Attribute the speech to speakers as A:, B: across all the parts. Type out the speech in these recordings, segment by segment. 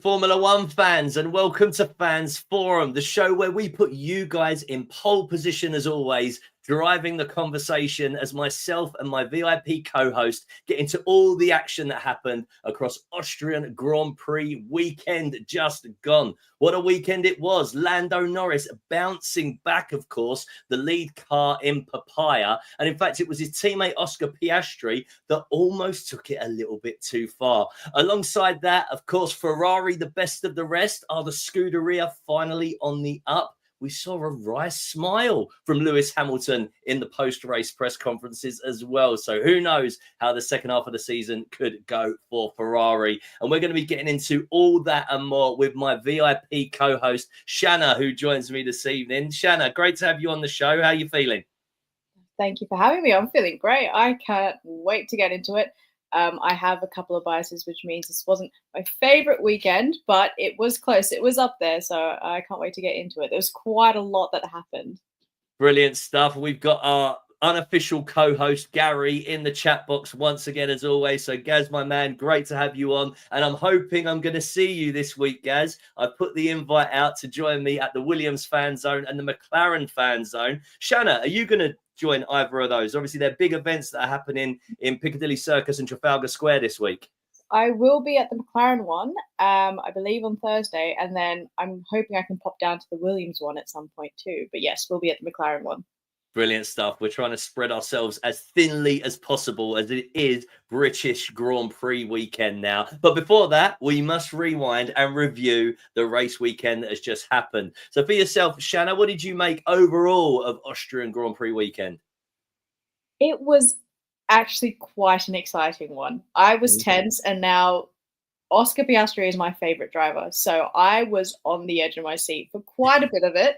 A: Formula One fans, and welcome to Fans Forum, the show where we put you guys in pole position as always, driving the conversation as myself and my VIP co-host get into all the action that happened across Austrian Grand Prix weekend just gone. What a weekend it was. Lando Norris bouncing back, of course, the lead car in Papaya. And in fact, it was his teammate Oscar Piastri that almost took it a little bit too far. Alongside that, of course, Ferrari, the best of the rest, are the Scuderia finally on the up. We saw a wry smile from Lewis Hamilton in the post-race press conferences as well. So who knows how the second half of the season could go for Ferrari. And we're going to be getting into all that and more with my VIP co-host, Shanna, who joins me this evening. Shanna, great to have you on the show. How are you feeling?
B: Thank you for having me. I'm feeling great. I can't wait to get into it. I have a couple of biases, which means this wasn't my favorite weekend, but it was close. It was up there, so I can't wait to get into it. There was quite a lot that happened.
A: Brilliant stuff. We've got our unofficial co-host Gary in the chat box once again, as always. So Gaz, my man, great to have you on, and I'm hoping I'm going to see you this week, Gaz. I put the invite out to join me at the Williams fan zone and the McLaren fan zone. Shanna, are you going to join either of those? Obviously, they're big events that are happening in Piccadilly Circus and Trafalgar Square this week.
B: I will be at the McLaren one, I believe on Thursday, and then I'm hoping I can pop down to the Williams one at some point too. But yes, we'll be at the McLaren one.
A: Brilliant stuff. We're trying to spread ourselves as thinly as possible as it is British Grand Prix weekend now. But before that, we must rewind and review the race weekend that has just happened. So for yourself, Shanna, what did you make overall of Austrian Grand Prix weekend?
B: It was actually quite an exciting one. I was tense, and now Oscar Piastri is my favorite driver. So I was on the edge of my seat for quite a bit of it.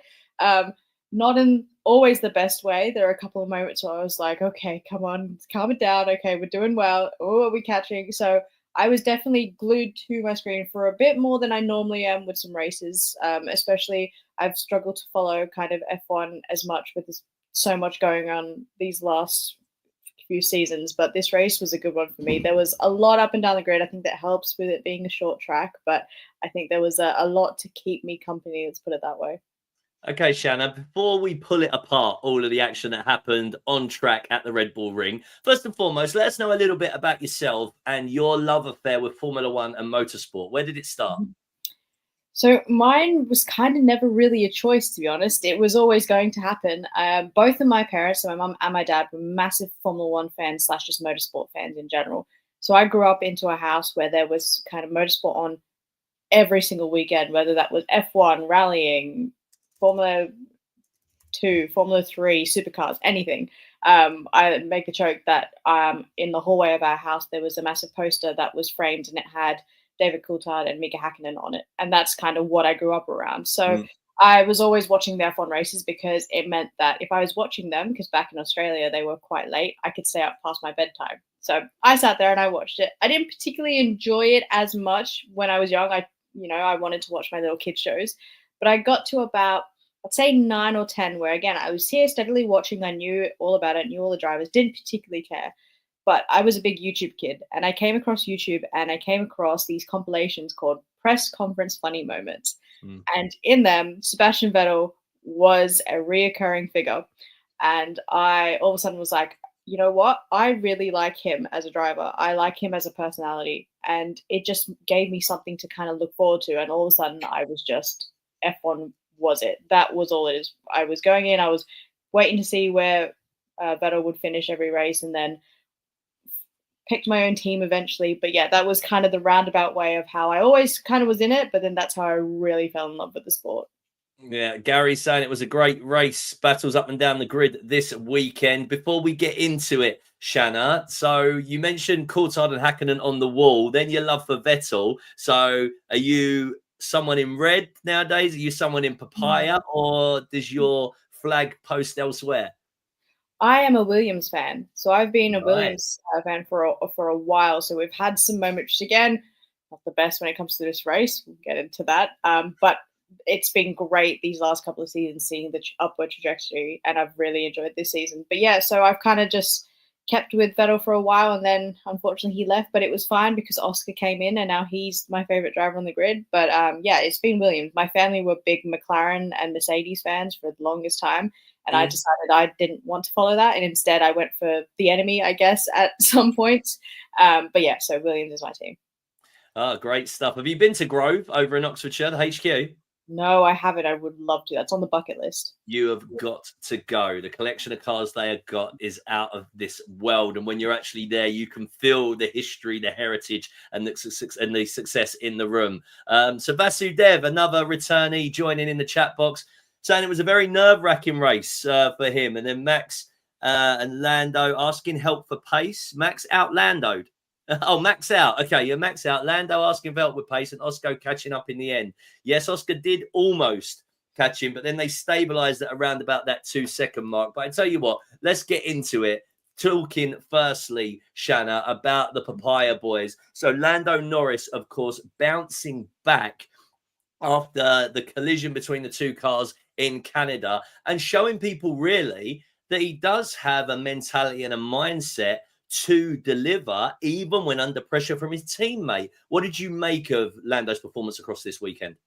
B: Not in always the best way. There are a couple of moments where I was like, okay, come on, calm it down. Okay, we're doing well. Oh, are we catching? So I was definitely glued to my screen for a bit more than I normally am with some races. Especially I've struggled to follow kind of F1 as much with so much going on these last few seasons, but this race was a good one for me. There was a lot up and down the grid. I think that helps with it being a short track, but I think there was a lot to keep me company, let's put it that way.
A: Okay, Shanna, before we pull it apart, all of the action that happened on track at the Red Bull Ring, first and foremost, let us know a little bit about yourself and your love affair with Formula One and motorsport. Where did it start?
B: So mine was kind of never really a choice, to be honest. It was always going to happen. Both of my parents, so my mum and my dad, were massive Formula One fans / just motorsport fans in general. So I grew up into a house where there was kind of motorsport on every single weekend, whether that was F1, rallying, Formula 2, Formula 3, supercars, anything. I make the joke that in the hallway of our house, there was a massive poster that was framed and it had David Coulthard and Mika Hakkinen on it. And that's kind of what I grew up around. So I was always watching the F1 races because it meant that if I was watching them, because back in Australia, they were quite late, I could stay up past my bedtime. So I sat there and I watched it. I didn't particularly enjoy it as much when I was young. I wanted to watch my little kid shows, but I got to about, I'd say 9 or 10, where again, I was here steadily watching. I knew all about it, knew all the drivers, didn't particularly care. But I was a big YouTube kid, and I came across YouTube and I came across these compilations called Press Conference Funny Moments. And in them, Sebastian Vettel was a reoccurring figure. And I all of a sudden was like, you know what? I really like him as a driver. I like him as a personality. And it just gave me something to kind of look forward to. And all of a sudden, I was just, F1 was it. That was all it is. I was going in, I was waiting to see where Vettel would finish every race, and then picked my own team eventually. But yeah, that was kind of the roundabout way of how I always kind of was in it, but then that's how I really fell in love with the sport.
A: Yeah, Gary's saying it was a great race, battles up and down the grid this weekend. Before we get into it, Shanna, so you mentioned Coulthard and Hakkinen on the wall, then your love for Vettel. So are you someone in red nowadays? Are you someone in papaya, or does your flag post elsewhere?
B: I am a Williams fan, so I've been a Williams fan for a while. So we've had some moments, again, not the best when it comes to this race. We'll get into that. But it's been great these last couple of seasons, seeing the upward trajectory, and I've really enjoyed this season. But yeah, so I've kind of just kept with Vettel for a while, and then unfortunately he left, but it was fine because Oscar came in and now he's my favorite driver on the grid. But yeah, it's been Williams. My family were big McLaren and Mercedes fans for the longest time, and I decided I didn't want to follow that, and instead I went for the enemy, I guess, at some points. But yeah, so Williams is my team.
A: Oh, great stuff. Have you been to Grove over in Oxfordshire, the HQ?
B: No, I haven't. I would love to. That's on the bucket list.
A: You have got to go. The collection of cars they have got is out of this world. And when you're actually there, you can feel the history, the heritage, and the success in the room. So Vasudev, another returnee, joining in the chat box, saying it was a very nerve-wracking race for him. And then Max and Lando asking help for pace. Max out Landoed. Oh, Max out. Okay, you're Max out. Lando asking for help with pace and Oscar catching up in the end. Yes, Oscar did almost catch him, but then they stabilized at around about that 2-second mark. But I tell you what, let's get into it. Talking firstly, Shanna, about the Papaya boys. So Lando Norris, of course, bouncing back after the collision between the two cars in Canada and showing people really that he does have a mentality and a mindset to deliver even when under pressure from his teammate. What did you make of Lando's performance across this weekend?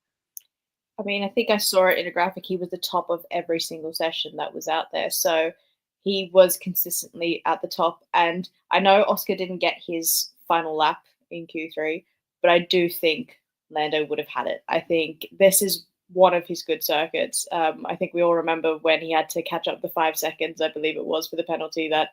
B: I mean, I think I saw it in a graphic. He was the top of every single session that was out there. So he was consistently at the top. And I know Oscar didn't get his final lap in Q3, but I do think Lando would have had it. I think this is one of his good circuits. I think we all remember when he had to catch up the 5 seconds, I believe it was, for the penalty that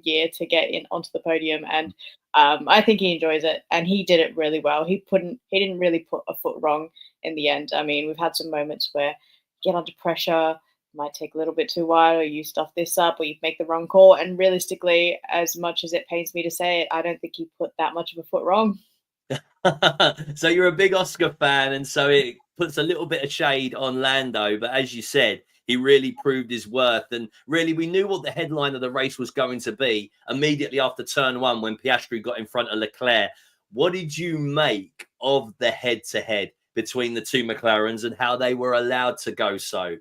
B: year to get in onto the podium, and I think he enjoys it, and he did it really well. He didn't really put a foot wrong in the end. I mean, we've had some moments where you get under pressure, might take a little bit too wide, or you stuff this up, or you make the wrong call. And realistically, as much as it pains me to say it, I don't think he put that much of a foot wrong.
A: So you're a big Oscar fan, and so it puts a little bit of shade on Lando, but as you said, he really proved his worth. And really, we knew what the headline of the race was going to be immediately after turn one when Piastri got in front of Leclerc. What did you make of the head-to-head between the two McLarens and how they were allowed to go so?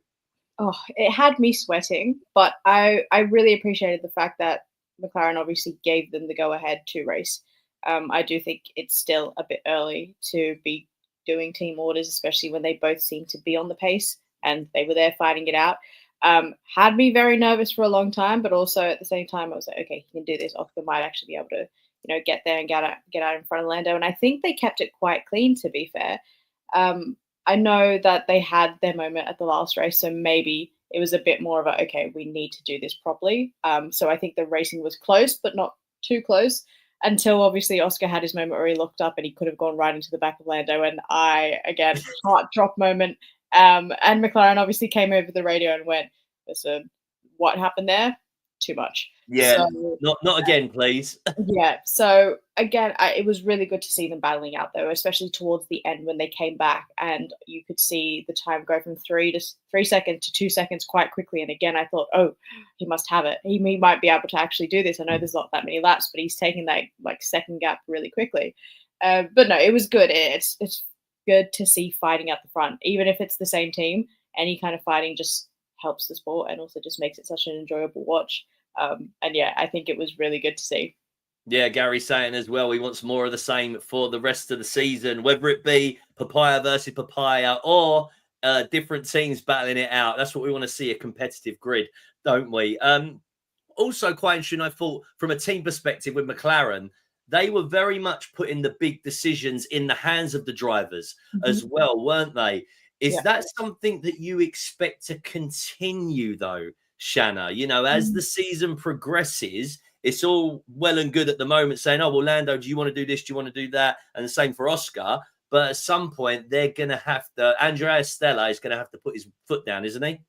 B: Oh, it had me sweating, but I really appreciated the fact that McLaren obviously gave them the go-ahead to race. I do think it's still a bit early to be doing team orders, especially when they both seem to be on the pace and they were there fighting it out. Had me very nervous for a long time, but also at the same time, I was like, okay, he can do this. Oscar might actually be able to, get there and get out in front of Lando. And I think they kept it quite clean, to be fair. I know that they had their moment at the last race, so maybe it was a bit more of a, okay, we need to do this properly. So I think the racing was close, but not too close, until obviously Oscar had his moment where he looked up and he could have gone right into the back of Lando. And again, heart drop moment. And McLaren obviously came over the radio and went, listen, what happened there? Too much.
A: Yeah,
B: so,
A: not again, please.
B: Yeah. So again, it was really good to see them battling out, though, especially towards the end when they came back and you could see the time go from 3 seconds to 2 seconds quite quickly. And again, I thought, oh, he must have it. He might be able to actually do this. I know there's not that many laps, but he's taking that second gap really quickly. But no, it was good. It's good to see fighting at the front, even if it's the same team. Any kind of fighting just helps the sport and also just makes it such an enjoyable watch. And yeah, I think it was really good to see.
A: Yeah, Gary's saying as well, he wants more of the same for the rest of the season, whether it be Papaya versus Papaya or different teams battling it out. That's what we want to see, a competitive grid, don't we? Also, quite interesting, I thought, from a team perspective with McLaren, they were very much putting the big decisions in the hands of the drivers as well, weren't they? Is that something that you expect to continue, though, Shanna? As the season progresses, it's all well and good at the moment saying, oh, well, Lando, do you want to do this? Do you want to do that? And the same for Oscar. But at some point, they're going to have to, Andrea Stella is going to have to put his foot down, isn't he?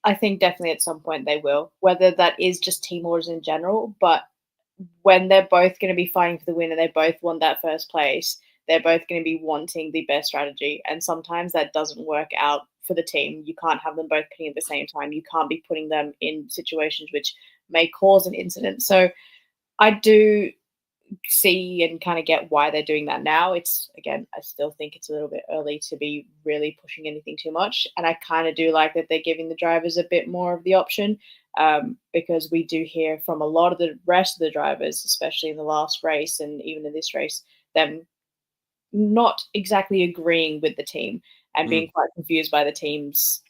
B: I think definitely at some point they will, whether that is just team orders in general. But when they're both going to be fighting for the win and they both want that first place, they're both going to be wanting the best strategy. And sometimes that doesn't work out for the team. You can't have them both pitting at the same time. You can't be putting them in situations which may cause an incident. So I do see and kind of get why they're doing that now. It's, again, I still think it's a little bit early to be really pushing anything too much. And I kind of do like that they're giving the drivers a bit more of the option. because we do hear from a lot of the rest of the drivers, especially in the last race and even in this race, them not exactly agreeing with the team and being quite confused by the team's,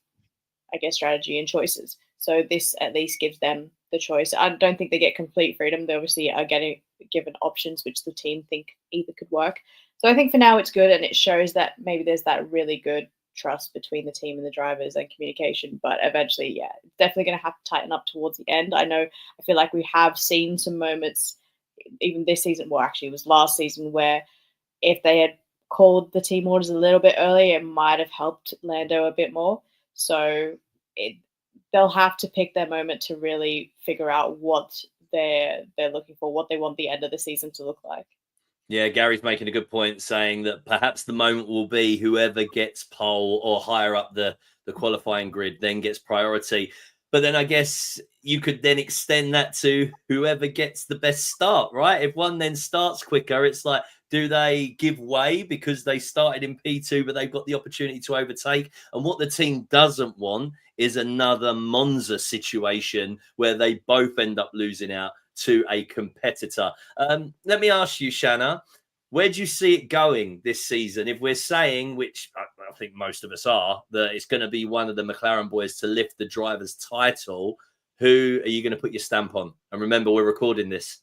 B: I guess, strategy and choices. So this at least gives them the choice. I don't think they get complete freedom. They obviously are getting given options which the team think either could work. So I think for now it's good, and it shows that maybe there's that really good trust between the team and the drivers and communication. But eventually, yeah, it's definitely going to have to tighten up towards the end. I feel like we have seen some moments, even this season, well, actually, it was last season, where if they had called the team orders a little bit earlier, it might have helped Lando a bit more. So they'll have to pick their moment to really figure out what they're looking for, what they want the end of the season to look like.
A: Yeah, Gary's making a good point, saying that perhaps the moment will be whoever gets pole or higher up the qualifying grid then gets priority. But then I guess you could then extend that to whoever gets the best start, right? If one then starts quicker, it's like, do they give way because they started in P2, but they've got the opportunity to overtake? And what the team doesn't want is another Monza situation where they both end up losing out to a competitor. Let me ask you, Shanna, where do you see it going this season? If we're saying, which I think most of us are, that it's going to be one of the McLaren boys to lift the driver's title, who are you going to put your stamp on? And remember, we're recording this.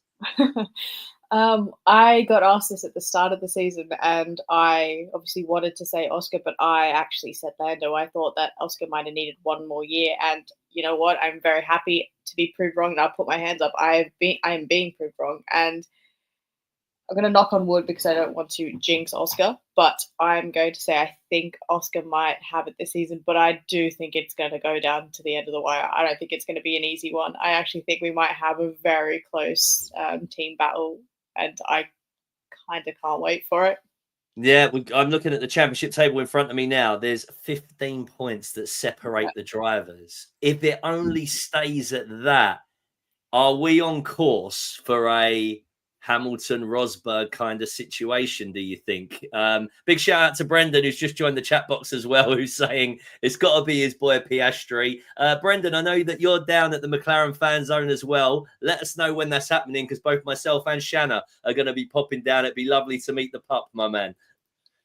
B: I got asked this at the start of the season, and I obviously wanted to say Oscar, but I actually said Lando. I thought that Oscar might have needed one more year, and you know what? I'm very happy to be proved wrong, and I'll put my hands up. I am being proved wrong, and I'm going to knock on wood because I don't want to jinx Oscar, but I'm going to say I think Oscar might have it this season, but I do think it's going to go down to the end of the wire. I don't think it's going to be an easy one. I actually think we might have a very close team battle, and I kind of can't wait for it.
A: Yeah, I'm looking at the championship table in front of me now. There's 15 points that separate the drivers. If it only stays at that, are we on course for a Hamilton-Rosberg kind of situation, do you think? Big shout out to Brendan, who's just joined the chat box as well, who's saying it's got to be his boy Piastri. Brendan, I know that you're down at the McLaren fan zone as well. Let us know when that's happening, because both myself and Shanna are going to be popping down. It'd be lovely to meet the pup, my man.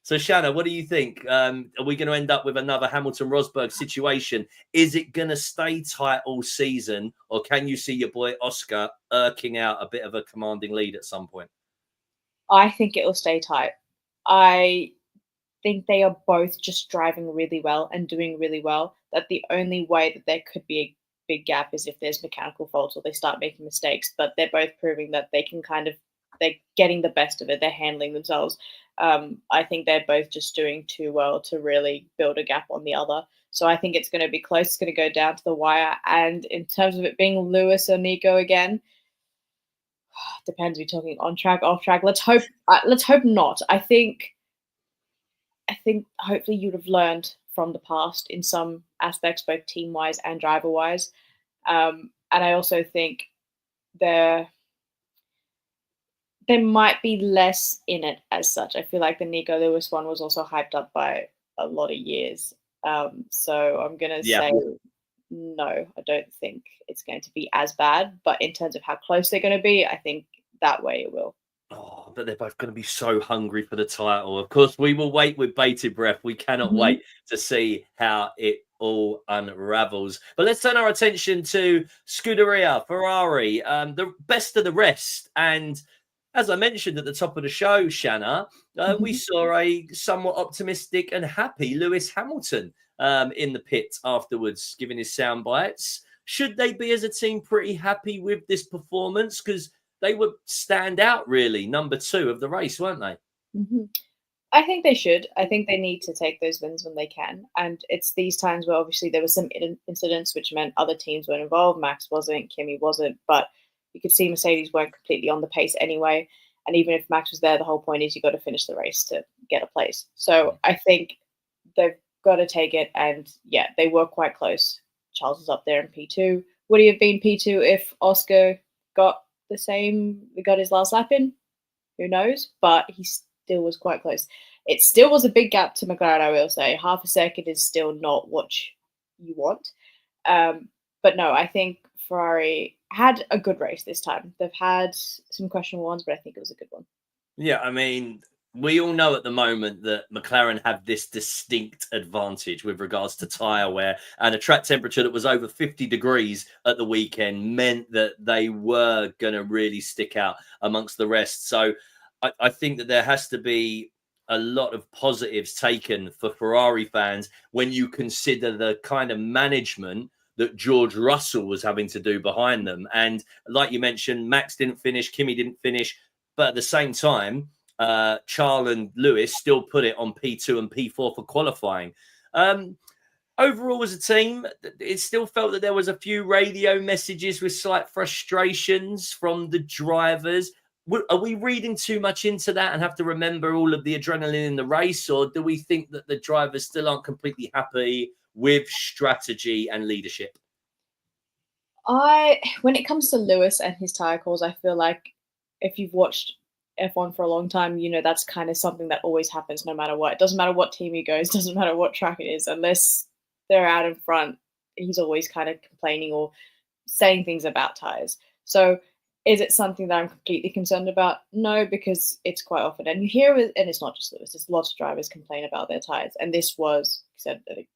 A: So, Shanna, what do you think? Are we going to end up with another Hamilton-Rosberg situation? Is it going to stay tight all season, or can you see your boy Oscar irking out a bit of a commanding lead at some point?
B: I think it will stay tight. I think they are both just driving really well and doing really well. That the only way that there could be a big gap is if there's mechanical faults or they start making mistakes. But they're both proving that they can they're getting the best of it. They're handling themselves. I think they're both just doing too well to really build a gap on the other. So I think it's going to be close. It's going to go down to the wire. And in terms of it being Lewis or Nico again, depends. We're talking on track, off track. Let's hope not. I think hopefully you'd have learned from the past in some aspects, both team wise and driver wise. And I also think there might be less in it as such. I feel like the Nico Lewis one was also hyped up by a lot of years. So I'm going to say no, I don't think it's going to be as bad. But in terms of how close they're going to be, I think that way it will.
A: Oh, but they're both going to be so hungry for the title. Of course, we will wait with bated breath. We cannot wait to see how it all unravels. But let's turn our attention to Scuderia Ferrari, the best of the rest. And as I mentioned at the top of the show, Shanna, we saw a somewhat optimistic and happy Lewis Hamilton in the pit afterwards, giving his sound bites. Should they be, as a team, pretty happy with this performance? Because they would stand out, really, number 2 of the race, weren't they?
B: I think they should. I think they need to take those wins when they can. And it's these times where obviously there were some incidents which meant other teams weren't involved. Max wasn't, Kimi wasn't, but you could see Mercedes weren't completely on the pace anyway. And even if Max was there, the whole point is you got to finish the race to get a place. So I think they've got to take it. And yeah, they were quite close. Charles was up there in P2. Would he have been P2 if Oscar got his last lap in? Who knows? But he still was quite close. It still was a big gap to McLaren, I will say. Half a second is still not what you want. But no, I think Ferrari had a good race this time. They've had some questionable ones, but I think it was a good one.
A: Yeah, I mean, we all know at the moment that McLaren have this distinct advantage with regards to tyre wear, and a track temperature that was over 50 degrees at the weekend meant that they were going to really stick out amongst the rest. So I think that there has to be a lot of positives taken for Ferrari fans when you consider the kind of management that George Russell was having to do behind them. And like you mentioned, Max didn't finish, Kimi didn't finish, but at the same time, Charles and Lewis still put it on P2 and P4 for qualifying. Overall, as a team, it still felt that there was a few radio messages with slight frustrations from the drivers. Are we reading too much into that and have to remember all of the adrenaline in the race, or do we think that the drivers still aren't completely happy with strategy and leadership?
B: When it comes to Lewis and his tire calls, I feel like if you've watched F1 for a long time, you know that's kind of something that always happens no matter what. It doesn't matter what team he goes, doesn't matter what track it is, unless they're out in front, he's always kind of complaining or saying things about tires. So is it something that I'm completely concerned about? No, because it's quite often, and you hear it, and it's not just Lewis, there's lots of drivers complain about their tires, and this was, like I said,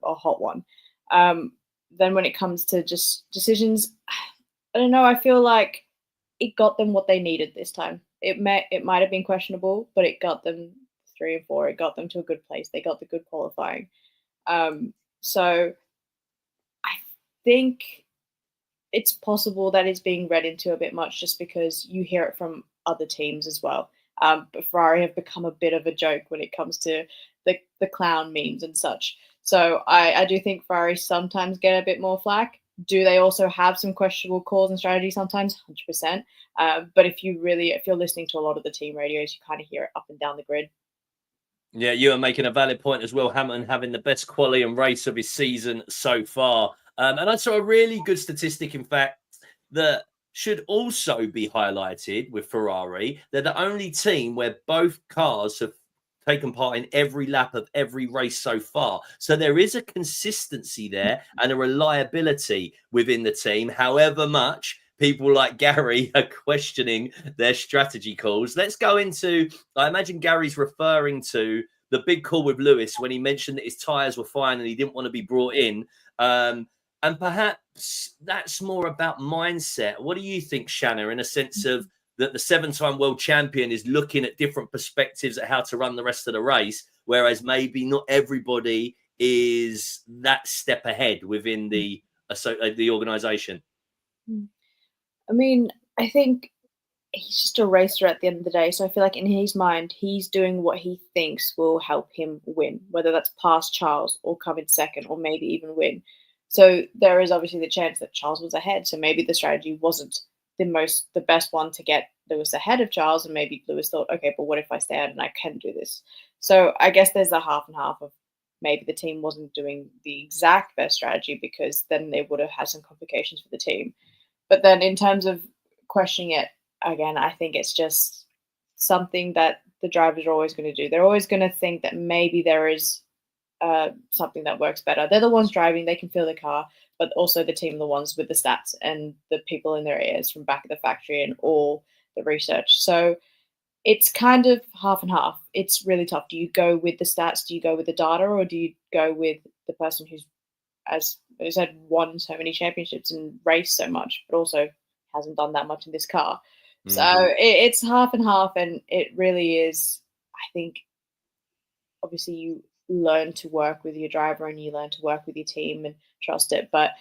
B: a hot one. Then when it comes to just decisions, I don't know, I feel like it got them what they needed this time. It might have been questionable, but it got them 3 and 4. It got them to a good place. They got the good qualifying. So I think it's possible that it's being read into a bit much just because you hear it from other teams as well. But Ferrari have become a bit of a joke when it comes to the clown memes and such. So I do think Ferrari sometimes get a bit more flack. Do they also have some questionable calls and strategy sometimes? 100%. But if you're listening to a lot of the team radios, you kind of hear it up and down the grid.
A: Yeah, you are making a valid point as well. Hamilton having the best quali and race of his season so far. And I saw a really good statistic, in fact, that should also be highlighted with Ferrari. They're the only team where both cars have taken part in every lap of every race so far. So there is a consistency there and a reliability within the team, however much people like Gary are questioning their strategy calls. Let's go into, I imagine Gary's referring to the big call with Lewis when he mentioned that his tyres were fine and he didn't want to be brought in. And perhaps that's more about mindset. What do you think, Shanna, in a sense of that the 7-time world champion is looking at different perspectives at how to run the rest of the race, whereas maybe not everybody is that step ahead within the organization?
B: I mean, I think he's just a racer at the end of the day. So I feel like in his mind, he's doing what he thinks will help him win, whether that's pass Charles or come in second or maybe even win. So there is obviously the chance that Charles was ahead. So maybe the strategy wasn't the best one to get Lewis ahead of Charles. And maybe Lewis thought, okay, but what if I stay out and I can do this? So I guess there's a half and half of maybe the team wasn't doing the exact best strategy because then they would have had some complications for the team. But then in terms of questioning it, again, I think it's just something that the drivers are always going to do. They're always going to think that maybe there is something that works better. They're the ones driving, they can feel the car, but also the team are the ones with the stats and the people in their ears from back at the factory and all the research. So it's kind of half and half. It's really tough. Do you go with the stats? Do you go with the data? Or do you go with the person who's, as I said, won so many championships and raced so much, but also hasn't done that much in this car? Mm-hmm. So it's half and half, and it really is, I think, obviously you learn to work with your driver and you learn to work with your team and trust it. But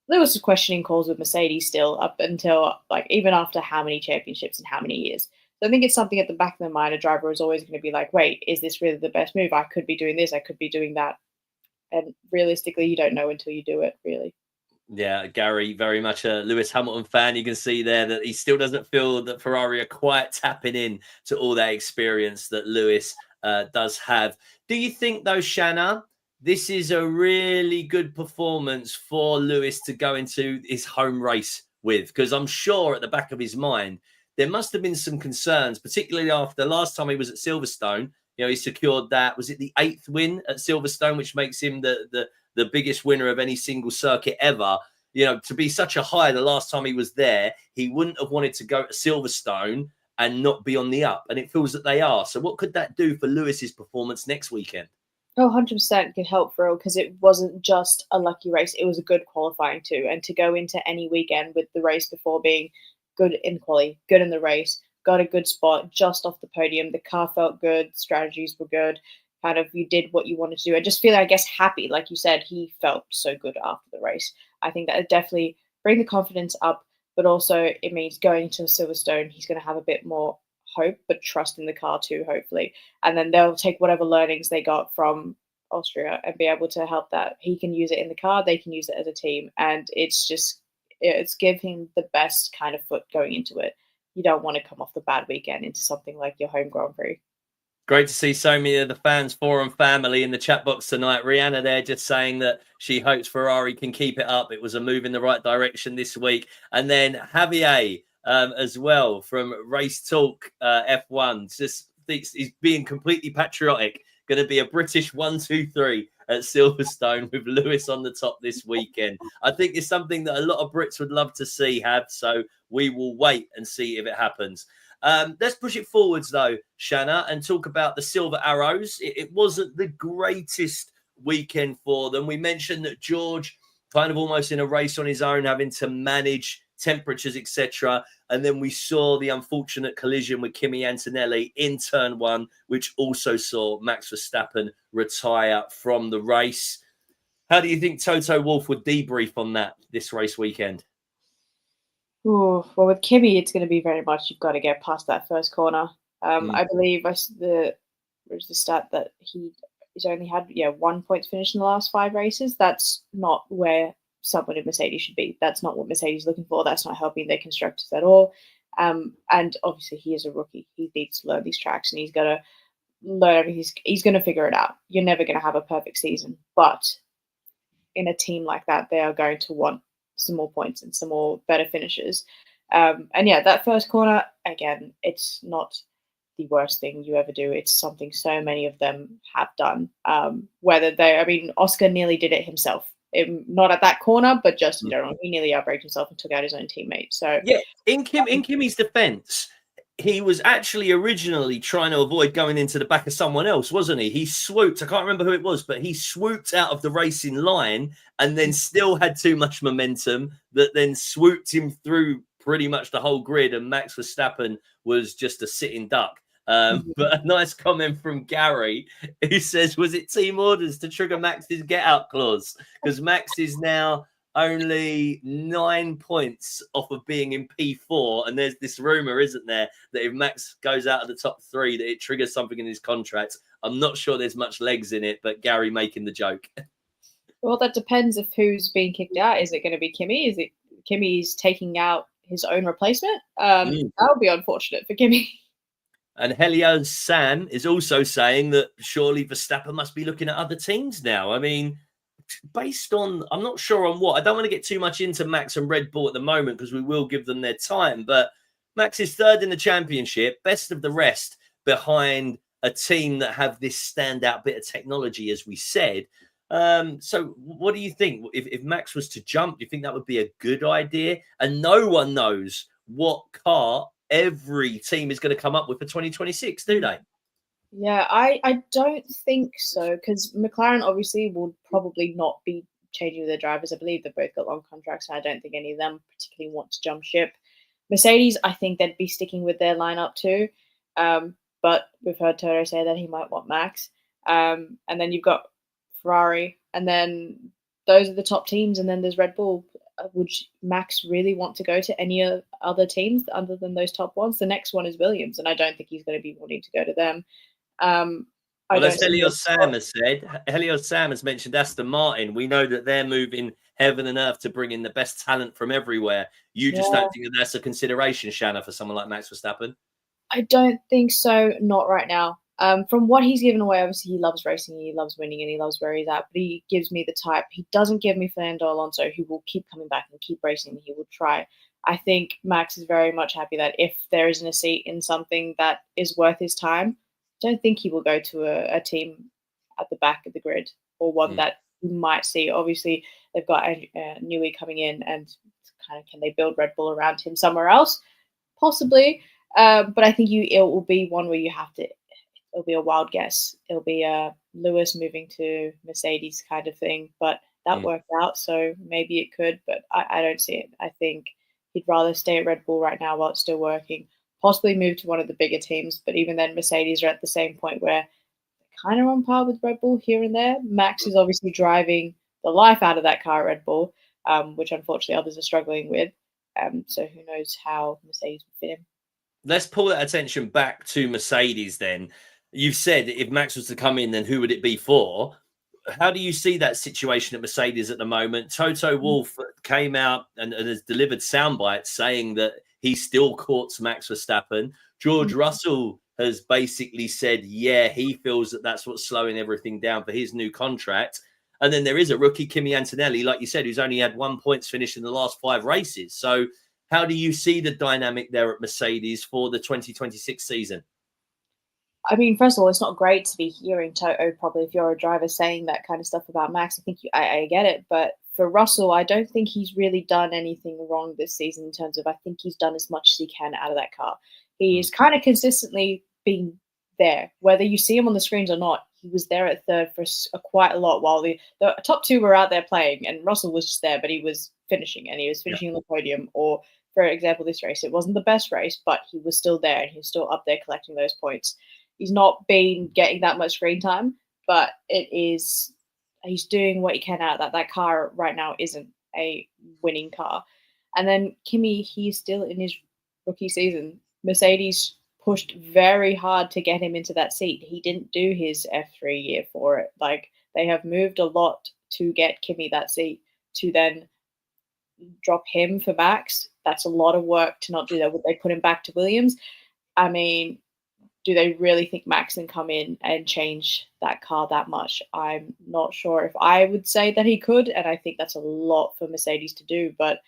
B: there was questioning calls with Mercedes still up until, like, even after how many championships and how many years. So I think it's something at the back of their mind. A driver is always going to be like, wait, is this really the best move? I could be doing this. I could be doing that. And realistically, you don't know until you do it, really.
A: Yeah, Gary, very much a Lewis Hamilton fan. You can see there that he still doesn't feel that Ferrari are quite tapping in to all that experience that Lewis does have. Do you think, though, Shanna, this is a really good performance for Lewis to go into his home race with? Because I'm sure at the back of his mind, there must have been some concerns, particularly after the last time he was at Silverstone. You know, he secured that. Was it the 8th win at Silverstone, which makes him the biggest winner of any single circuit ever? to be such a high the last time he was there, he wouldn't have wanted to go to Silverstone and not be on the up. And it feels that they are. So what could that do for Lewis's performance next weekend?
B: Oh, 100% could help for all, because it wasn't just a lucky race. It was a good qualifying too. And to go into any weekend with the race before being good in quali, good in the race, got a good spot just off the podium. The car felt good. Strategies were good. Kind of you did what you wanted to do. I just feel, I guess, happy. Like you said, he felt so good after the race. I think that would definitely bring the confidence up, but also it means going to Silverstone, he's going to have a bit more hope, but trust in the car too, hopefully. And then they'll take whatever learnings they got from Austria and be able to help that. He can use it in the car, they can use it as a team. And it's giving the best kind of foot going into it. You don't want to come off the bad weekend into something like your home Grand Prix.
A: Great to see so many of the Fans Forum family in the chat box tonight. Rihanna there just saying that she hopes Ferrari can keep it up. It was a move in the right direction this week. And then Javier as well from Race Talk F1 just thinks he's being completely patriotic. Going to be a British 1, 2, 3 at Silverstone with Lewis on the top this weekend. I think it's something that a lot of Brits would love to see, so we will wait and see if it happens. Let's push it forwards, though, Shanna, and talk about the Silver Arrows. It wasn't the greatest weekend for them. We mentioned that George kind of almost in a race on his own, having to manage temperatures, etc. And then we saw the unfortunate collision with Kimi Antonelli in turn 1, which also saw Max Verstappen retire from the race. How do you think Toto Wolff would debrief on that this race weekend?
B: Ooh, well, with Kimi, it's going to be very much you've got to get past that first corner. I believe there's the stat that he's only had 1 point finish in the last 5 races. That's not where someone in Mercedes should be. That's not what Mercedes is looking for. That's not helping their constructors at all. And obviously he is a rookie. He needs to learn these tracks, and he's got to learn everything. He's going to figure it out. You're never going to have a perfect season, but in a team like that, they are going to want some more points and some more better finishes. And that first corner, again, it's not the worst thing you ever do. It's something so many of them have done. Oscar nearly did it himself. Not at that corner, but just in general, he nearly outbraked himself and took out his own teammate. So
A: yeah, in Kimi's defense, he was actually originally trying to avoid going into the back of someone else, wasn't he? He swooped. I can't remember who it was, but he swooped out of the racing line and then still had too much momentum that then swooped him through pretty much the whole grid. And Max Verstappen was just a sitting duck. But a nice comment from Gary, who says, was it team orders to trigger Max's get out clause? Because Max is now only 9 points off of being in P4. And there's this rumor, isn't there, that if Max goes out of the top 3, that it triggers something in his contract. I'm not sure there's much legs in it, but Gary making the joke.
B: Well, that depends of who's being kicked out. Is it going to be Kimi? Is it Kimi's taking out his own replacement? That would be unfortunate for Kimi.
A: And Helios Sam is also saying that surely Verstappen must be looking at other teams now. I mean, based on, I'm not sure on what. I don't want to get too much into Max and Red Bull at the moment because we will give them their time. But Max is 3rd in the championship, best of the rest, behind a team that have this standout bit of technology, as we said. So what do you think? If Max was to jump, do you think that would be a good idea? And no one knows what car every team is going to come up with for 2026, do they?
B: Yeah, I don't think so, because McLaren obviously will probably not be changing their drivers. I believe they've both got long contracts, and I don't think any of them particularly want to jump ship. Mercedes, I think they'd be sticking with their lineup too. But we've heard Toto say that he might want Max. And then you've got Ferrari, and then those are the top teams, and then there's Red Bull. Would Max really want to go to any other teams other than those top ones? The next one is Williams, and I don't think he's going to be wanting to go to them.
A: Well, as Helios Sam has said, Helios Sam has mentioned Aston Martin. We know that they're moving heaven and earth to bring in the best talent from everywhere. You just don't think that that's a consideration, Shanna, for someone like Max Verstappen?
B: I don't think so, not right now. From what he's given away, obviously he loves racing, he loves winning, and he loves where he's at. But he gives me the type. He doesn't give me Fernando Alonso, who will keep coming back and keep racing. He will try. I think Max is very much happy that if there isn't a seat in something that is worth his time, I don't think he will go to a team at the back of the grid or one that we might see. Obviously, they've got a Newey coming in, and kind of can they build Red Bull around him somewhere else? Possibly. But I think it will be one where you have to. It'll be a wild guess. It'll be a Lewis moving to Mercedes kind of thing, but that worked out, so maybe it could. But I don't see it. I think he'd rather stay at Red Bull right now while it's still working. Possibly move to one of the bigger teams, but even then, Mercedes are at the same point where they're kind of on par with Red Bull here and there. Max is obviously driving the life out of that car at Red Bull, which unfortunately others are struggling with. So who knows how Mercedes will fit in.
A: Let's pull that attention back to Mercedes then. You've said if Max was to come in, then who would it be for? How do you see that situation at Mercedes at the moment? Toto Wolff came out and has delivered sound bites saying that he still courts Max Verstappen. George Russell has basically said, yeah, he feels that that's what's slowing everything down for his new contract. And then there is a rookie, Kimi Antonelli, like you said, who's only had 1 point finish in the last 5 races. So how do you see the dynamic there at Mercedes for the 2026 season?
B: I mean, first of all, it's not great to be hearing Toto probably if you're a driver saying that kind of stuff about Max. I think I get it. But for Russell, I don't think he's really done anything wrong this season in terms of I think he's done as much as he can out of that car. He's kind of consistently been there. Whether you see him on the screens or not, he was there at third for quite a lot while the top 2 were out there playing. And Russell was just there, but he was finishing. And he was finishing on the podium. Or, for example, this race, it wasn't the best race, but he was still there. And he was still up there collecting those points. He's not been getting that much screen time, but he's doing what he can out of that. That car right now isn't a winning car. And then Kimi, he's still in his rookie season. Mercedes pushed very hard to get him into that seat. He didn't do his F3 year for it. Like, they have moved a lot to get Kimi that seat, to then drop him for Max. That's a lot of work to not do that. Would they put him back to Williams? I mean, do they really think Max can come in and change that car that much? I'm not sure if I would say that he could, and I think that's a lot for Mercedes to do. But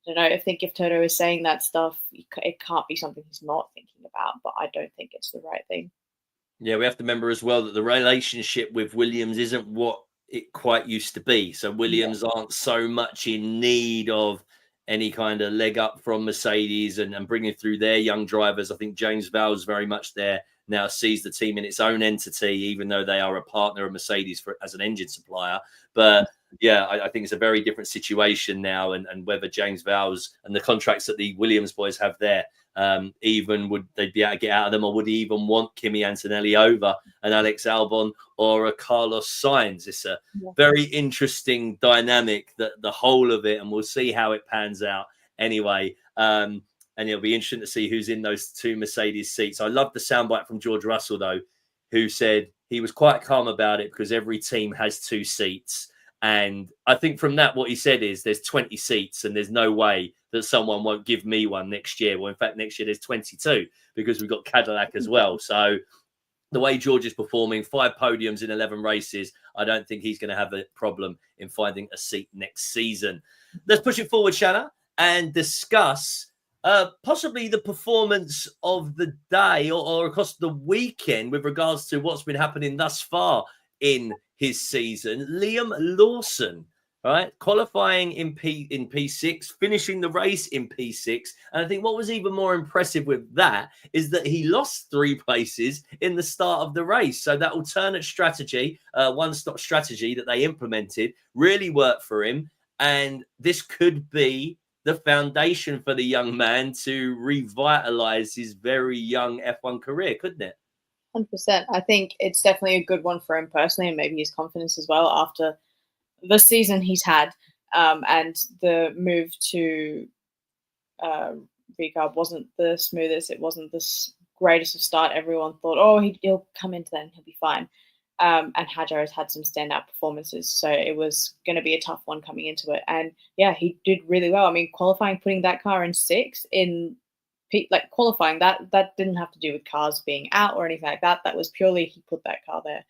B: I don't know. I think if Toto is saying that stuff, it can't be something he's not thinking about. But I don't think it's the right thing.
A: Yeah, we have to remember as well that the relationship with Williams isn't what it quite used to be. So Williams aren't so much in need of any kind of leg up from Mercedes and bringing through their young drivers. I think James Vowles very much there now sees the team in its own entity, even though they are a partner of Mercedes as an engine supplier. But yeah, I think it's a very different situation now. And whether James Vowles and the contracts that the Williams boys have there, even would they be able to get out of them, or would he even want Kimi Antonelli over an Alex Albon or a Carlos Sainz? It's a very interesting dynamic, that the whole of it, and we'll see how it pans out anyway. And it'll be interesting to see who's in those 2 Mercedes seats. I love the soundbite from George Russell, though, who said he was quite calm about it because every team has 2 seats. And I think from that, what he said is there's 20 seats and there's no way that someone won't give me one next year. Well, in fact, next year there's 22 because we've got Cadillac as well. So the way George is performing, 5 podiums in 11 races, I don't think he's going to have a problem in finding a seat next season. Let's push it forward, Shanna, and discuss possibly the performance of the day or across the weekend with regards to what's been happening thus far in his season. Liam Lawson, right, qualifying in P6, finishing the race in P6. And I think what was even more impressive with that is that he lost 3 places in the start of the race. So that alternate strategy, one-stop strategy that they implemented, really worked for him. And this could be the foundation for the young man to revitalize his very young F1 career, couldn't it?
B: 100%. I think it's definitely a good one for him personally, and maybe his confidence as well after the season he's had. And the move to Ricard wasn't the smoothest. It wasn't the greatest of start. Everyone thought, oh, he'll come into that and he'll be fine. And Hadjar has had some standout performances, so it was going to be a tough one coming into it. And yeah, he did really well. I mean, qualifying, putting that car in 6 in qualifying, that didn't have to do with cars being out or anything like that. That was purely he put that car there.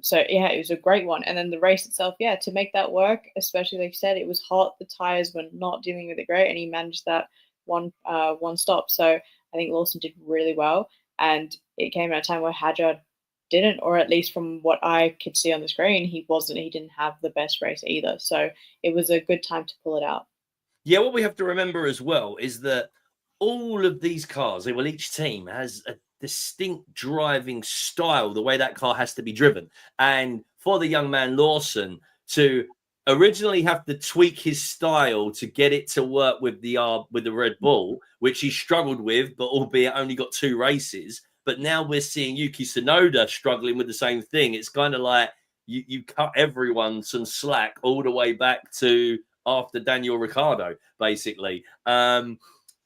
B: So yeah, it was a great one. And then the race itself, yeah, to make that work, especially like you said, it was hot. The tires were not dealing with it great, and he managed that one stop. So I think Lawson did really well, and it came at a time where Hadjar didn't, or at least from what I could see on the screen, he didn't have the best race either. So it was a good time to pull it out.
A: Yeah, what we have to remember as well is that all of these cars, well, each team has a distinct driving style, the way that car has to be driven. And for the young man Lawson to originally have to tweak his style to get it to work with the Red Bull, which he struggled with, but albeit only got 2 races. But now we're seeing Yuki Tsunoda struggling with the same thing. It's kind of like you cut everyone some slack all the way back to after Daniel Ricciardo, basically.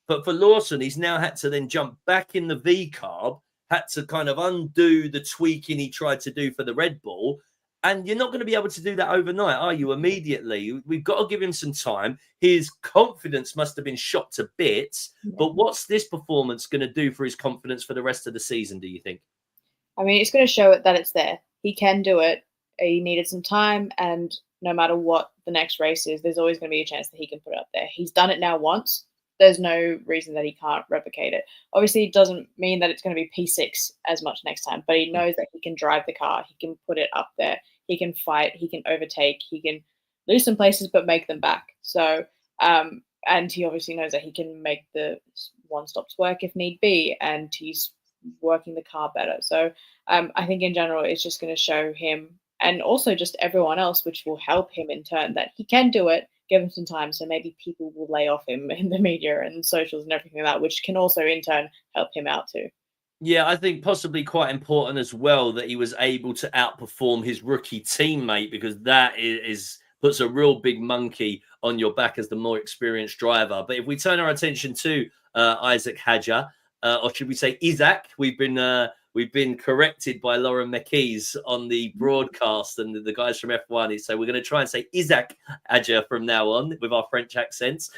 A: But for Lawson, he's now had to then jump back in the V carb, had to kind of undo the tweaking he tried to do for the Red Bull. And you're not going to be able to do that overnight, are you? Immediately. We've got to give him some time. His confidence must have been shot to bits.
B: Yeah.
A: But what's this performance going to do for his confidence for the rest of the season, do you think?
B: I mean, it's going to show it that it's there. He can do it. He needed some time, and no matter what the next race is, there's always going to be a chance that he can put it up there. He's done it now once. There's no reason that he can't replicate it. Obviously, it doesn't mean that it's going to be P6 as much next time, but he knows that he can drive the car. He can put it up there. He can fight. He can overtake. He can lose some places, but make them back. So, and he obviously knows that he can make the one-stops work if need be, and he's working the car better. So I think in general, it's just going to show him and also just everyone else, which will help him in turn, that he can do it. Give him some time, so maybe people will lay off him in the media and socials and everything like that, which can also in turn help him out too.
A: Yeah, I think possibly quite important as well that he was able to outperform his rookie teammate, because that is puts a real big monkey on your back as the more experienced driver. But if we turn our attention to Isaac Hadjar, or should we say Isaac, we've been corrected by Lauren McKees on the broadcast and the guys from F1. So we're going to try and say Isaac Hadjar from now on with our French accents.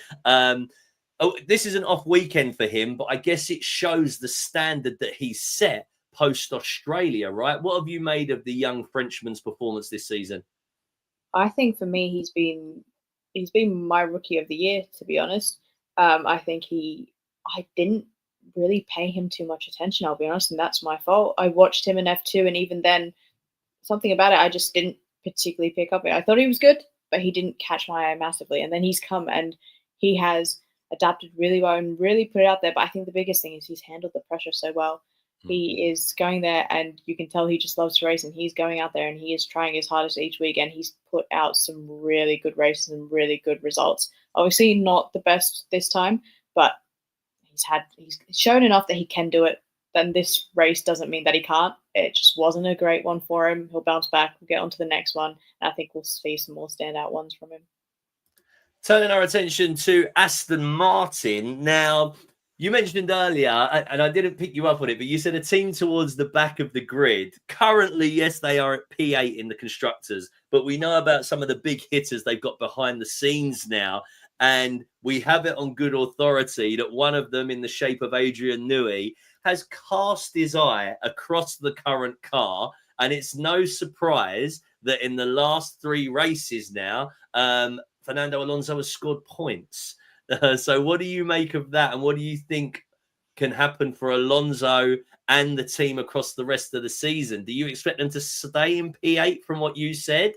A: This is an off weekend for him, but I guess it shows the standard that he's set post Australia, right? What have you made of the young Frenchman's performance this season?
B: I think for me, he's been my rookie of the year, to be honest. I think I didn't really pay him too much attention, I'll be honest, and that's my fault. I watched him in F2, and even then, something about it, I just didn't particularly pick up it. I thought he was good, but he didn't catch my eye massively. And then he's come and he has adapted really well and really put it out there. But I think the biggest thing is he's handled the pressure so well. He is going there, and you can tell he just loves to race, and he's going out there and he is trying his hardest each week, and he's put out some really good races and really good results. Obviously not the best this time, but he's shown enough that he can do it. Then this race doesn't mean that he can't. It just wasn't a great one for him. He'll bounce back. We'll get on to the next one, and I think we'll see some more standout ones from him.
A: Turning our attention to Aston Martin. Now, you mentioned earlier, and I didn't pick you up on it, but you said a team towards the back of the grid. Currently, yes, they are at P8 in the constructors, but we know about some of the big hitters they've got behind the scenes now. And we have it on good authority that one of them, in the shape of Adrian Newey, has cast his eye across the current car. And it's no surprise that in the last 3 races now, Fernando Alonso has scored points. So what do you make of that? And what do you think can happen for Alonso and the team across the rest of the season? Do you expect them to stay in P8 from what you said?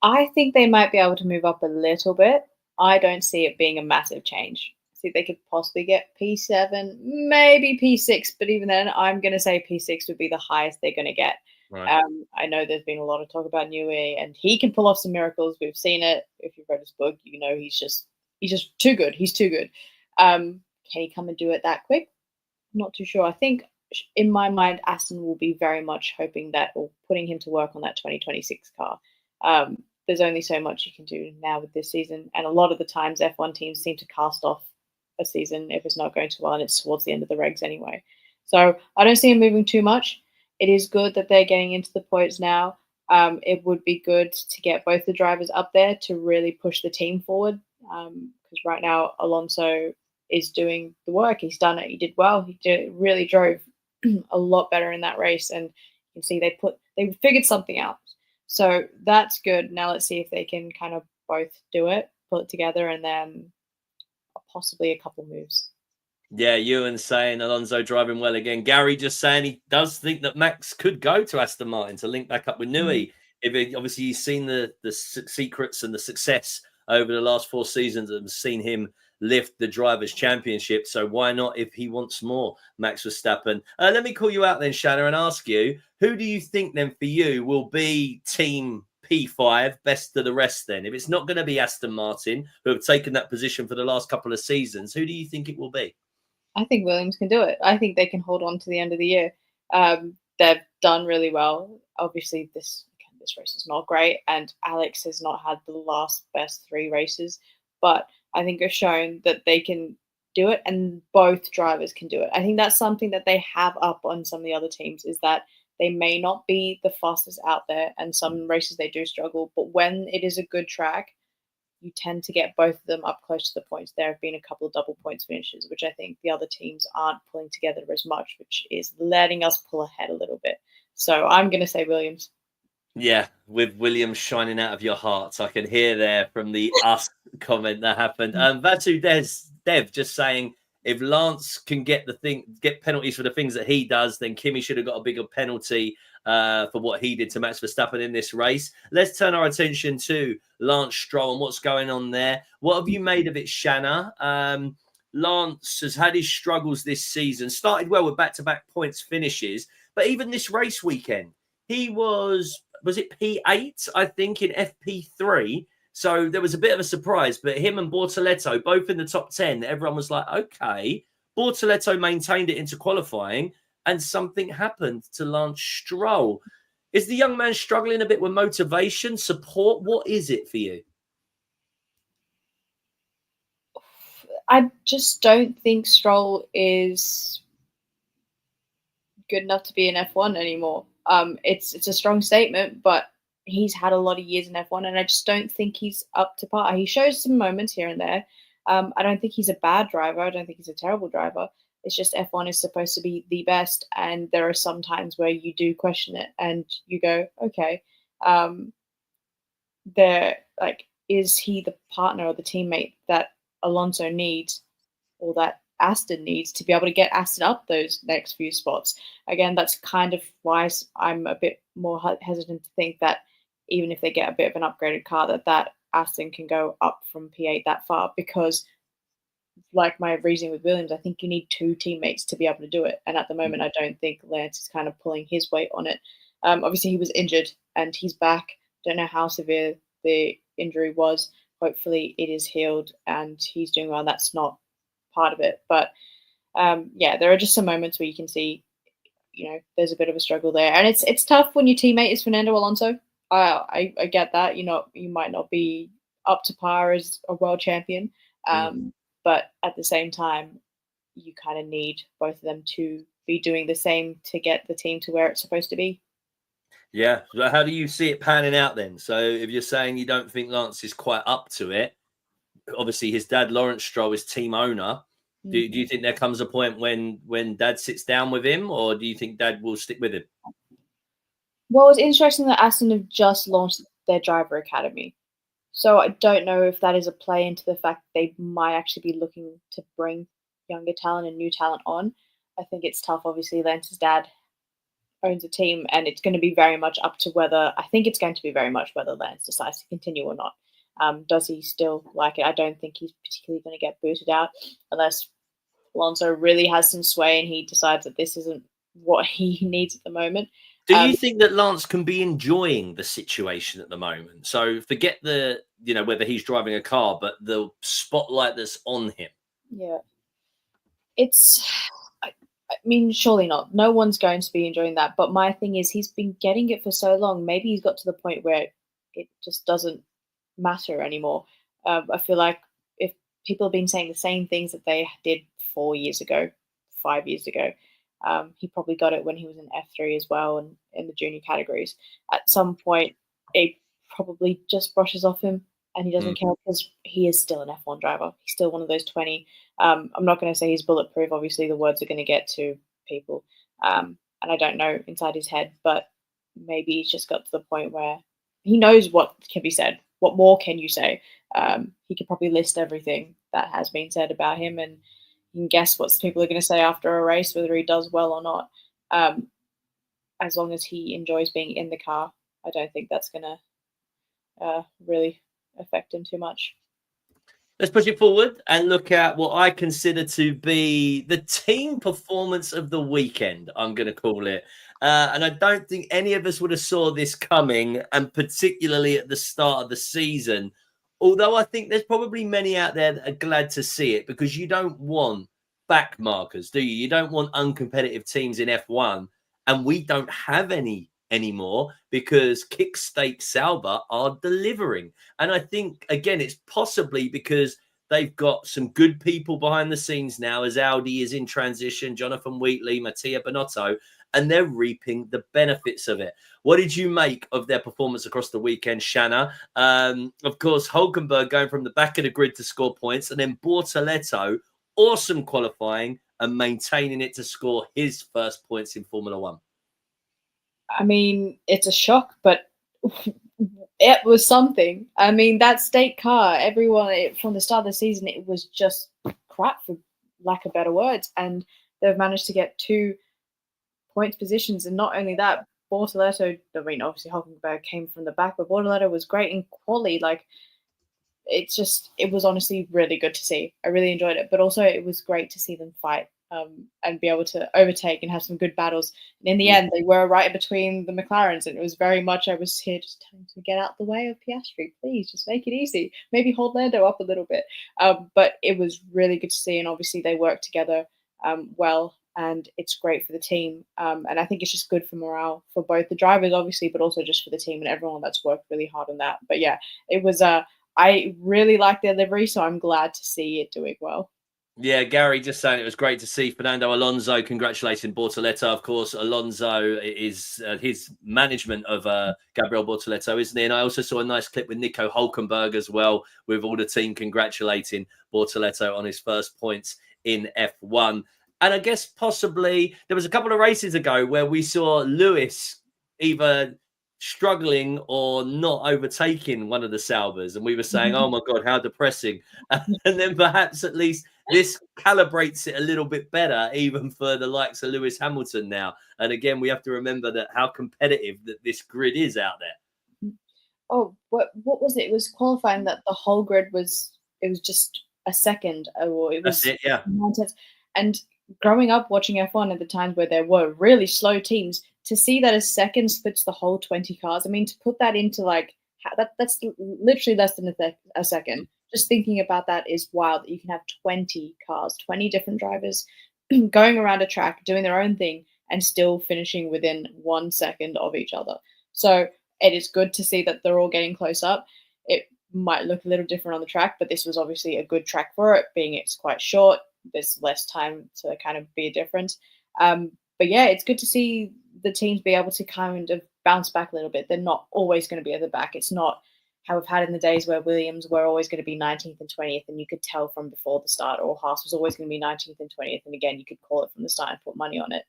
B: I think they might be able to move up a little bit. I don't see it being a massive change. I think they could possibly get P7, maybe P6, but even then, I'm going to say P6 would be the highest they're going to get.
A: Right.
B: I know there's been a lot of talk about Newey, and he can pull off some miracles. We've seen it. If you've read his book, you know he's just too good. He's too good. Can he come and do it that quick? I'm not too sure. I think in my mind, Aston will be very much hoping that, or putting him to work on that 2026 car. There's only so much you can do now with this season, and a lot of the times F1 teams seem to cast off a season if it's not going too well, and it's towards the end of the regs anyway. So I don't see him moving too much. It is good that they're getting into the points now. It would be good to get both the drivers up there to really push the team forward, because right now Alonso is doing the work. He's done it. He did well. Really drove a lot better in that race, and you can see they figured something out. So that's good. Now let's see if they can kind of both do it, pull it together, and then possibly a couple moves.
A: Yeah, Ewan saying Alonso driving well again. Gary just saying he does think that Max could go to Aston Martin to link back up with Newey. Obviously he's seen the secrets and the success over the last 4 seasons and seen him lift the drivers' championship. So why not if he wants more, Max Verstappen? Let me call you out then, Shanna, and ask you, who do you think then for you will be team P5 best of the rest then? If it's not going to be Aston Martin, who have taken that position for the last couple of seasons, who do you think it will be?
B: I think Williams can do it. I think they can hold on to the end of the year. They've done really well. Obviously, this race is not great, and Alex has not had the last best 3 races, but I think it's shown that they can do it, and both drivers can do it. I think that's something that they have up on some of the other teams, is that they may not be the fastest out there, and some races they do struggle, but when it is a good track, you tend to get both of them up close to the points. There have been a couple of double points finishes, which I think the other teams aren't pulling together as much, which is letting us pull ahead a little bit. So I'm going to say Williams.
A: Yeah, with Williams shining out of your hearts, I can hear there from the us comment that happened. Vatu Dev just saying if Lance can get penalties for the things that he does, then Kimi should have got a bigger penalty for what he did to Max Verstappen in this race. Let's turn our attention to Lance Stroll and what's going on there. What have you made of it, Shanna? Lance has had his struggles this season. Started well with back-to-back points finishes, but even this race weekend, he was it P8, I think, in FP3. So there was a bit of a surprise, but him and Bortoletto both in the top 10. Everyone was like, okay. Bortoletto maintained it into qualifying, and something happened to Lance Stroll. Is the young man struggling a bit with motivation, support? What is it for you?
B: I just don't think Stroll is good enough to be in F1 anymore. It's a strong statement, but he's had a lot of years in F1, and I just don't think he's up to par. He shows some moments here and there. I don't think he's a bad driver. I don't think he's a terrible driver. It's just F1 is supposed to be the best, and there are some times where you do question it, and you go, okay, is he the partner or the teammate that Alonso needs, or that Aston needs to be able to get Aston up those next few spots? Again, that's kind of why I'm a bit more hesitant to think that even if they get a bit of an upgraded car, that Aston can go up from P8 that far, because like my reasoning with Williams, I think you need 2 teammates to be able to do it. And at the moment, I don't think Lance is kind of pulling his weight on it. Obviously, he was injured and he's back. Don't know how severe the injury was. Hopefully, it is healed and he's doing well. That's not part of it. But yeah, there are just some moments where you can see, there's a bit of a struggle there. And it's tough when your teammate is Fernando Alonso. I get that. You might not be up to par as a world champion. But at the same time, you kind of need both of them to be doing the same to get the team to where it's supposed to be.
A: Yeah. So how do you see it panning out then? So if you're saying you don't think Lance is quite up to it, obviously his dad, Lawrence Stroll, is team owner. Do you think there comes a point when dad sits down with him, or do you think dad will stick with him?
B: Well, it's interesting that Aston have just launched their driver academy. So I don't know if that is a play into the fact that they might actually be looking to bring younger talent and new talent on. I think it's tough. Obviously, Lance's dad owns a team, and it's going to be very much up to whether Lance decides to continue or not. Does he still like it? I don't think he's particularly going to get booted out unless Alonso really has some sway and he decides that this isn't what he needs at the moment.
A: Do you think that Lance can be enjoying the situation at the moment? So forget whether he's driving a car, but the spotlight that's on him.
B: Yeah. I mean, surely not. No one's going to be enjoying that. But my thing is, he's been getting it for so long. Maybe he's got to the point where it just doesn't matter anymore. I feel like if people have been saying the same things that they did 4 years ago, 5 years ago, he probably got it when he was in F3 as well and in the junior categories. At some point, it probably just brushes off him and he doesn't care, because he is still an F1 driver. He's still one of those 20. I'm not going to say he's bulletproof. Obviously, the words are going to get to people. And I don't know inside his head, but maybe he's just got to the point where he knows what can be said. What more can you say? He could probably list everything that has been said about him, and you can guess what people are going to say after a race, whether he does well or not. As long as he enjoys being in the car, I don't think that's going to really affect him too much.
A: Let's push it forward and look at what I consider to be the team performance of the weekend, I'm going to call it. And I don't think any of us would have saw this coming, and particularly at the start of the season. Although I think there's probably many out there that are glad to see it, because you don't want back markers, do you? You don't want uncompetitive teams in F1, and we don't have any anymore because Kickstake Sauber are delivering. And I think, again, it's possibly because they've got some good people behind the scenes now, as Audi is in transition, Jonathan Wheatley, Mattia Binotto, and they're reaping the benefits of it. What did you make of their performance across the weekend, Shanna? Of course, Hulkenberg going from the back of the grid to score points, and then Bortoleto, awesome qualifying and maintaining it to score his first points in Formula One.
B: I mean, it's a shock, but it was something. I mean, that state car, from the start of the season, it was just crap, for lack of better words. And they've managed to get 2 points positions. And not only that, Bortoleto, I mean, obviously Hulkenberg came from the back, but Bortoleto was great in quali. Like, it was honestly really good to see. I really enjoyed it. But also it was great to see them fight. And be able to overtake and have some good battles. And in the end, they were right between the McLarens, and it was very much, I was here just telling to get out the way of Piastri, please, just make it easy. Maybe hold Lando up a little bit. But it was really good to see, and obviously they worked together well, and it's great for the team. And I think it's just good for morale for both the drivers, obviously, but also just for the team and everyone that's worked really hard on that. But yeah, it was, I really like their livery, so I'm glad to see it doing well.
A: Yeah, Gary just saying it was great to see Fernando Alonso congratulating Bortoleto. Of course, Alonso is his management of Gabriel Bortoleto, isn't he? And I also saw a nice clip with Nico Hulkenberg as well, with all the team congratulating Bortoleto on his first points in F1. And I guess possibly there was a couple of races ago where we saw Lewis either struggling or not overtaking one of the Saubers, and we were saying, oh my God, how depressing. And then perhaps at least this calibrates it a little bit better, even for the likes of Lewis Hamilton now. And again, we have to remember that how competitive that this grid is out there.
B: Oh, what was it? It was qualifying that the whole grid was, it was just a second, or it was,
A: that's it, yeah.
B: 9 tenths. And growing up watching F1 at the times where there were really slow teams, to see that a second splits the whole 20 cars, I mean, to put that into like, that's literally less than a second. Just thinking about that is wild, that you can have 20 cars, 20 different drivers going around a track, doing their own thing, and still finishing within 1 second of each other. So it is good to see that they're all getting close up. It might look a little different on the track, but this was obviously a good track for it, being it's quite short. There's less time to kind of be a difference. But yeah, it's good to see the teams be able to kind of bounce back a little bit. They're not always going to be at the back. It's not how we've had in the days where Williams were always going to be 19th and 20th, and you could tell from before the start, or Haas was always going to be 19th and 20th, and again, you could call it from the start and put money on it.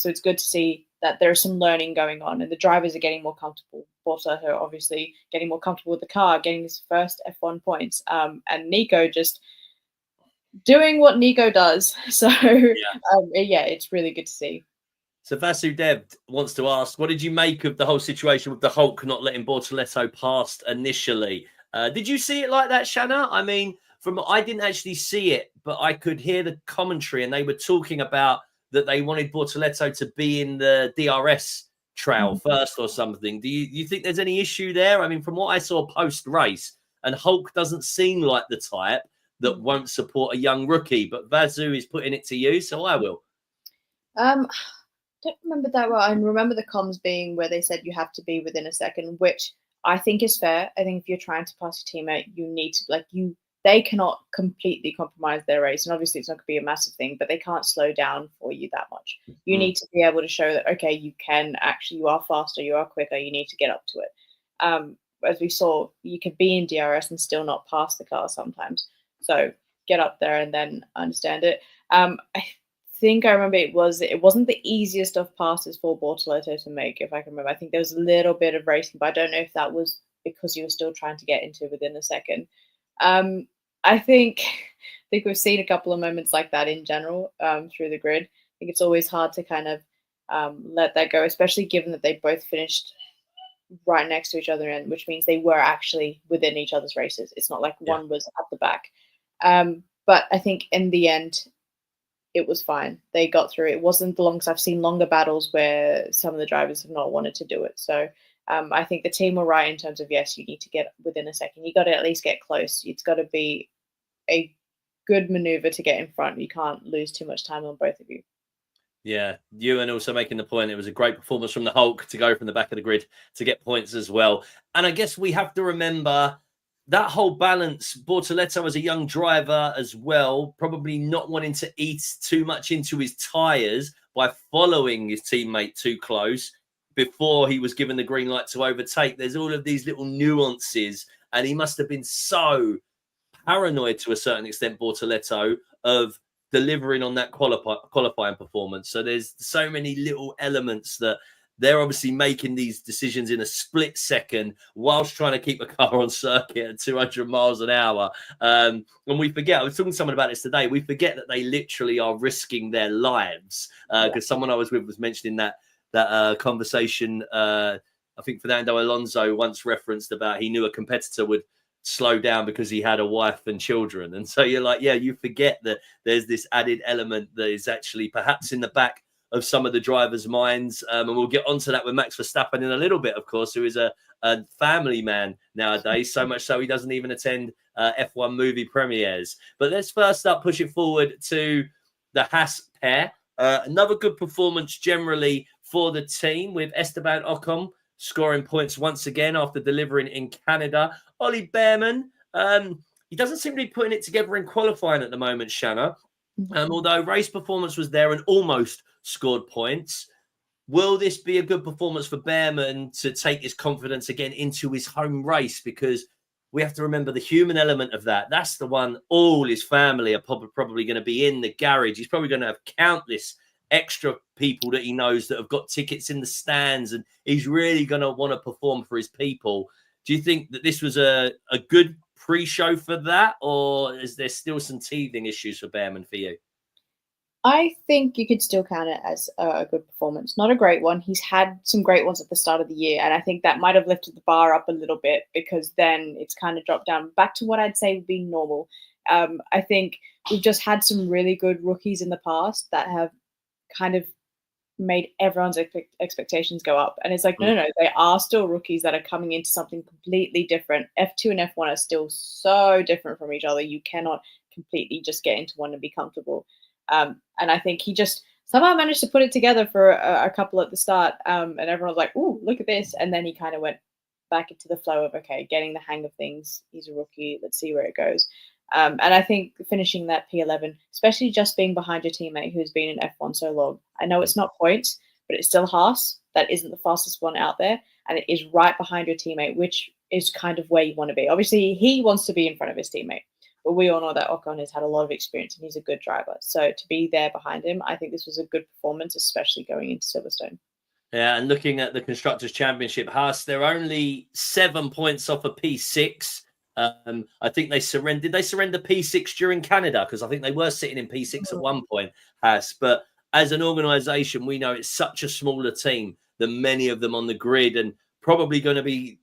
B: So it's good to see that there's some learning going on, and the drivers are getting more comfortable. Bortoleto obviously getting more comfortable with the car, getting his first F1 points, and Nico just doing what Nico does. So yeah, it's really good to see.
A: So Vasudev wants to ask, what did you make of the whole situation with the Hulk not letting Bortoleto past initially? Did you see it like that, Shanna? I mean, I didn't actually see it, but I could hear the commentary, and they were talking about that they wanted Bortoleto to be in the DRS trail first or something. Do you think there's any issue there? I mean, from what I saw post-race, and Hulk doesn't seem like the type that won't support a young rookie, but Vasu is putting it to you, so I will.
B: Don't remember that well. I remember the comms being where they said you have to be within a second, which I think is fair. I think if you're trying to pass your teammate, you need to they cannot completely compromise their race. And obviously it's not going to be a massive thing, but they can't slow down for you that much. You need to be able to show that, okay, you are faster, you are quicker, you need to get up to it. As we saw, you could be in DRS and still not pass the car sometimes. So get up there and then understand it. I think I remember it wasn't the easiest of passes for Bortoleto to make, if I can remember. I think there was a little bit of racing, but I don't know if that was because you were still trying to get into within a second. I think we've seen a couple of moments like that in general through the grid. I think it's always hard to kind of let that go, especially given that they both finished right next to each other, and which means they were actually within each other's races. It's not like
A: Yeah.
B: one was at the back. But I think in the end, it was fine. They got through. It wasn't the longest. I've seen longer battles where some of the drivers have not wanted to do it. So I think the team were right in terms of, yes, you need to get within a second. You got to at least get close. It's got to be a good maneuver to get in front. You can't lose too much time on both of you.
A: Yeah, you and also making the point, it was a great performance from the Hulk to go from the back of the grid to get points as well. And I guess we have to remember that whole balance. Bortoleto as a young driver as well, probably not wanting to eat too much into his tyres by following his teammate too close before he was given the green light to overtake. There's all of these little nuances, and he must have been so paranoid to a certain extent, Bortoleto, of delivering on that qualifying performance. So there's so many little elements that they're obviously making these decisions in a split second whilst trying to keep a car on circuit at 200 miles an hour. And we forget, I was talking to someone about this today, we forget that they literally are risking their lives. Because someone I was with was mentioning that conversation. I think Fernando Alonso once referenced about he knew a competitor would slow down because he had a wife and children. And so you're like, yeah, you forget that there's this added element that is actually perhaps in the back of some of the drivers' minds. And we'll get onto that with Max Verstappen in a little bit, of course, who is a family man nowadays, so much so he doesn't even attend F1 movie premieres. But let's first up push it forward to the Haas pair. Another good performance generally for the team, with Esteban Ocon scoring points once again after delivering in Canada. Ollie Behrman, he doesn't seem to be putting it together in qualifying at the moment, Shanna. Although race performance was there and almost scored points. Will this be a good performance for Behrman to take his confidence again into his home race? Because we have to remember the human element of that. That's the one all his family are probably going to be in the garage. He's probably going to have countless extra people that he knows that have got tickets in the stands, and he's really going to want to perform for his people. Do you think that this was a good pre-show for that, or is there still some teething issues for Behrman for you?
B: I think you could still count it as a good performance. Not a great one. He's had some great ones at the start of the year, and I think that might have lifted the bar up a little bit, because then it's kind of dropped down back to what I'd say would be normal. I think we've just had some really good rookies in the past that have kind of made everyone's expectations go up. And it's like, no, they are still rookies that are coming into something completely different. F2 and F1 are still so different from each other. You cannot completely just get into one and be comfortable. And I think he just somehow managed to put it together for a couple at the start. And everyone was like, "Ooh, look at this!" And then he kind of went back into the flow of, okay, getting the hang of things. He's a rookie. Let's see where it goes. And I think finishing that P11, especially just being behind your teammate who's been in F1 so long. I know it's not points, but it's still Haas. That isn't the fastest one out there. And it is right behind your teammate, which is kind of where you want to be. Obviously, he wants to be in front of his teammate. But we all know that Ocon has had a lot of experience and he's a good driver. So to be there behind him, I think this was a good performance, especially going into Silverstone.
A: Yeah, and looking at the Constructors' Championship, Haas, they're only 7 points off a P6. I think they surrendered. Did they surrender P6 during Canada? Because I think they were sitting in P6 at one point, Haas. But as an organisation, we know it's such a smaller team than many of them on the grid, and probably going to be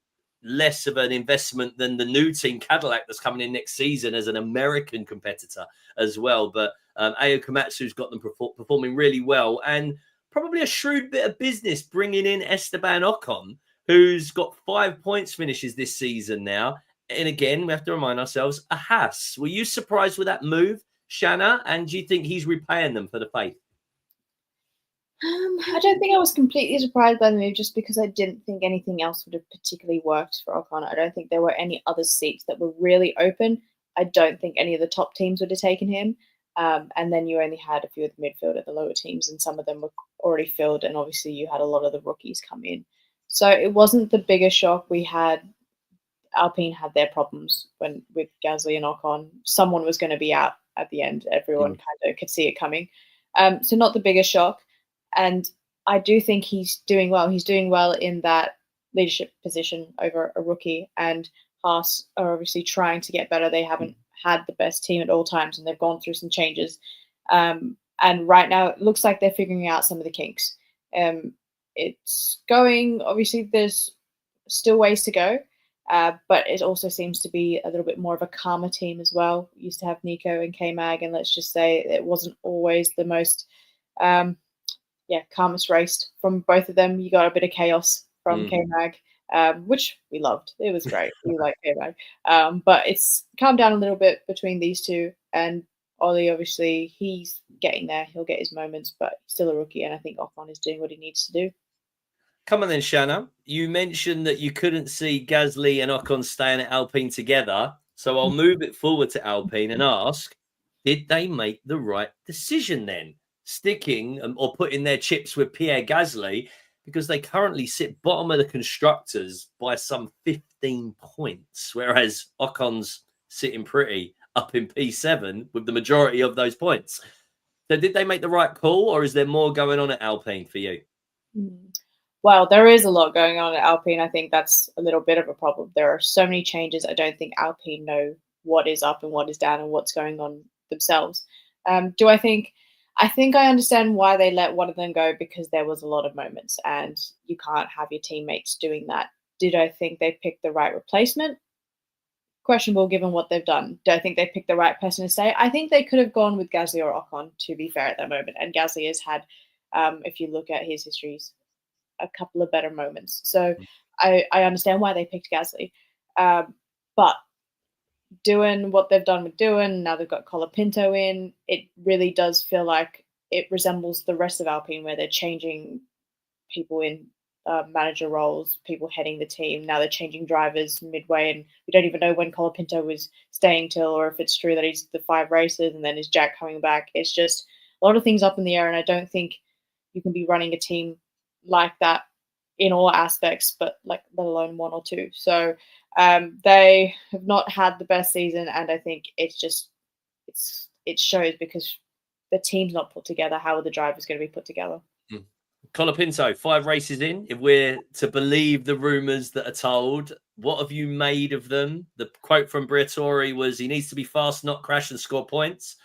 A: less of an investment than the new team Cadillac that's coming in next season as an American competitor as well. But Ayo Komatsu's got them performing really well, and probably a shrewd bit of business bringing in Esteban Ocon, who's got 5 points finishes this season now. And again, we have to remind ourselves, a Haas. Were you surprised with that move, Shanna? And do you think he's repaying them for the faith?
B: I don't think I was completely surprised by the move, just because I didn't think anything else would have particularly worked for Ocon. I don't think there were any other seats that were really open. I don't think any of the top teams would have taken him. And then you only had a few of the midfield at the lower teams, and some of them were already filled. And obviously, you had a lot of the rookies come in. So it wasn't the biggest shock. Alpine had their problems with Gasly and Ocon. Someone was going to be out at the end. Everyone kind of could see it coming. So not the biggest shock. And I do think he's doing well. He's doing well in that leadership position over a rookie. And Haas are obviously trying to get better. They haven't had the best team at all times, and they've gone through some changes. And right now, it looks like they're figuring out some of the kinks. It's going, obviously, there's still ways to go, but it also seems to be a little bit more of a calmer team as well. We used to have Nico and K-Mag, and let's just say it wasn't always the most, calmest race from both of them. You got a bit of chaos from K-Mag, which we loved. It was great. We like K-Mag. But it's calmed down a little bit between these two, and Ollie, obviously, he's getting there. He'll get his moments, but he's still a rookie, and I think Ocon is doing what he needs to do.
A: Come on then, Shanna. You mentioned that you couldn't see Gasly and Ocon staying at Alpine together. So I'll move it forward to Alpine and ask, did they make the right decision then? Sticking or putting their chips with Pierre Gasly, because they currently sit bottom of the constructors by some 15 points, whereas Ocon's sitting pretty up in P7 with the majority of those points. So did they make the right call, or is there more going on at Alpine for you?
B: Well, there is a lot going on at Alpine. I think that's a little bit of a problem. There are so many changes. I don't think Alpine know what is up and what is down and what's going on themselves. I think I understand why they let one of them go, because there was a lot of moments and you can't have your teammates doing that. Did I think they picked the right replacement? Questionable given what they've done. Do I think they picked the right person to stay? I think they could have gone with Gasly or Ocon, to be fair, at that moment. And Gasly has had, if you look at his histories, a couple of better moments. So I understand why they picked Gasly. But doing what they've done with now they've got Colapinto in, it really does feel like it resembles the rest of Alpine, where they're changing people in manager roles, people heading the team. Now they're changing drivers midway, and we don't even know when Colapinto was staying till, or if it's true that he's the 5 races and then is Jack coming back. It's just a lot of things up in the air, and I don't think you can be running a team like that in all aspects, but let alone one or two. So they have not had the best season, and I think it shows because the team's not put together. How are the drivers going to be put together?
A: Colapinto, 5 races in, if we're to believe the rumours that are told, what have you made of them? The quote from Briatore was, he needs to be fast, not crash and score points.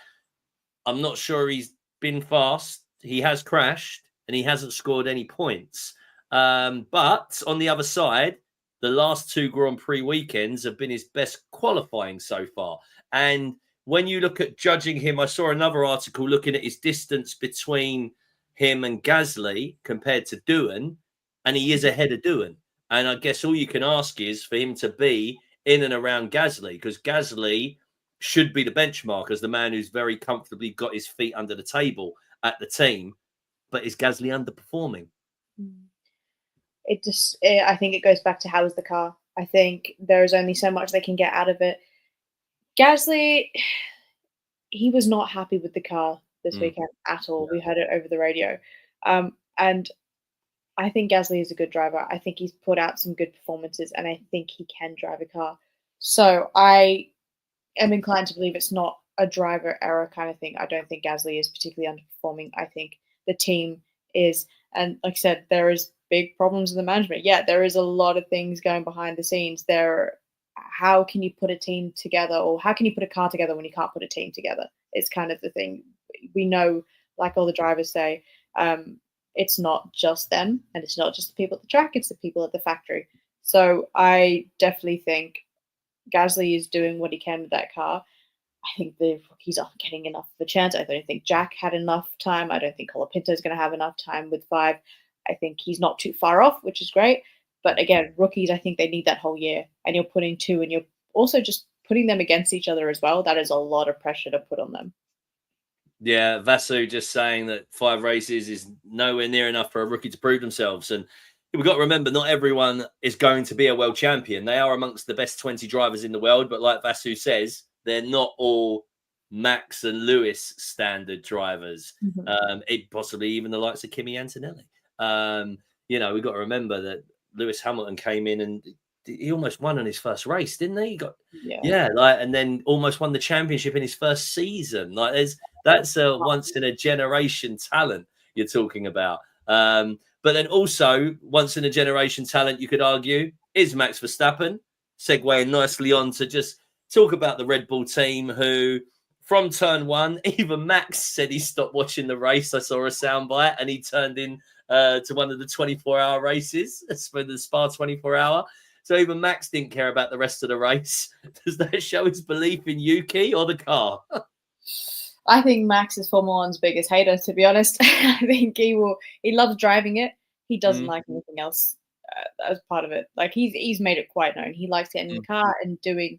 A: I'm not sure he's been fast. He has crashed and he hasn't scored any points. But on the other side, the last 2 Grand Prix weekends have been his best qualifying so far. And when you look at judging him, I saw another article looking at his distance between him and Gasly compared to Doohan, and he is ahead of Doohan. And I guess all you can ask is for him to be in and around Gasly, because Gasly should be the benchmark as the man who's very comfortably got his feet under the table at the team. But is Gasly underperforming?
B: I think it goes back to how is the car. I think there's only so much they can get out of it. Gasly, he was not happy with the car this weekend at all. We heard it over the radio. And I think Gasly is a good driver. I think he's put out some good performances, and I think he can drive a car. So I am inclined to believe it's not a driver error kind of thing. I don't think Gasly is particularly underperforming. I think the team is, and like I said, there is big problems in the management. Yeah, there is a lot of things going behind the scenes. How can you put a team together, or how can you put a car together when you can't put a team together? It's kind of the thing. We know, like all the drivers say, it's not just them, and it's not just the people at the track, it's the people at the factory. So I definitely think Gasly is doing what he can with that car. I think the rookies aren't getting enough of a chance. I don't think Jack had enough time. I don't think Colapinto is going to have enough time with 5. I think he's not too far off, which is great. But again, rookies, I think they need that whole year. And you're putting 2, and you're also just putting them against each other as well. That is a lot of pressure to put on them.
A: Yeah, Vasu just saying that 5 races is nowhere near enough for a rookie to prove themselves. And we've got to remember, not everyone is going to be a world champion. They are amongst the best 20 drivers in the world. But like Vasu says, they're not all Max and Lewis standard drivers. Possibly even the likes of Kimi Antonelli. We've got to remember that Lewis Hamilton came in and he almost won on his first race, didn't he? And then almost won the championship in his first season. That's a once in a generation talent you're talking about. But then also once in a generation talent, you could argue, is Max Verstappen, segueing nicely on to just talk about the Red Bull team who, from turn one, even Max said he stopped watching the race. I saw a soundbite and he turned in to one of the 24-hour races for the Spa 24-hour. So even Max didn't care about the rest of the race. Does that show his belief in Yuki or the car?
B: I think Max is Formula One's biggest hater, to be honest. I think he loves driving it. He doesn't like anything else as part of it. Like he's made it quite known. He likes getting in the car and doing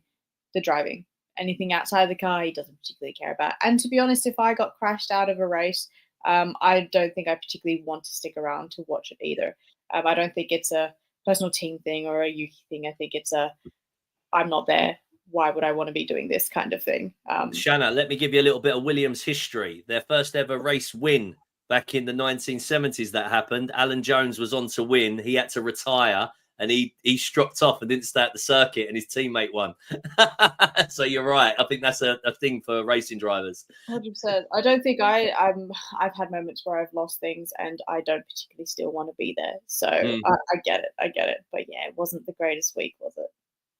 B: the driving. Anything outside the car, he doesn't particularly care about. And to be honest, if I got crashed out of a race, I don't think I particularly want to stick around to watch it either. I don't think it's a personal team thing or a Yuki thing. I think it's I'm not there. Why would I want to be doing this kind of thing?
A: Shanna, let me give you a little bit of Williams history. Their first ever race win back in the 1970s that happened. Alan Jones was on to win. He had to retire and he stropped off and didn't stay at the circuit and his teammate won. So you're right. I think that's a thing for racing drivers.
B: 100%. I don't think I've had moments where I've lost things and I don't particularly still want to be there. So I get it. But yeah, it wasn't the greatest week, was it?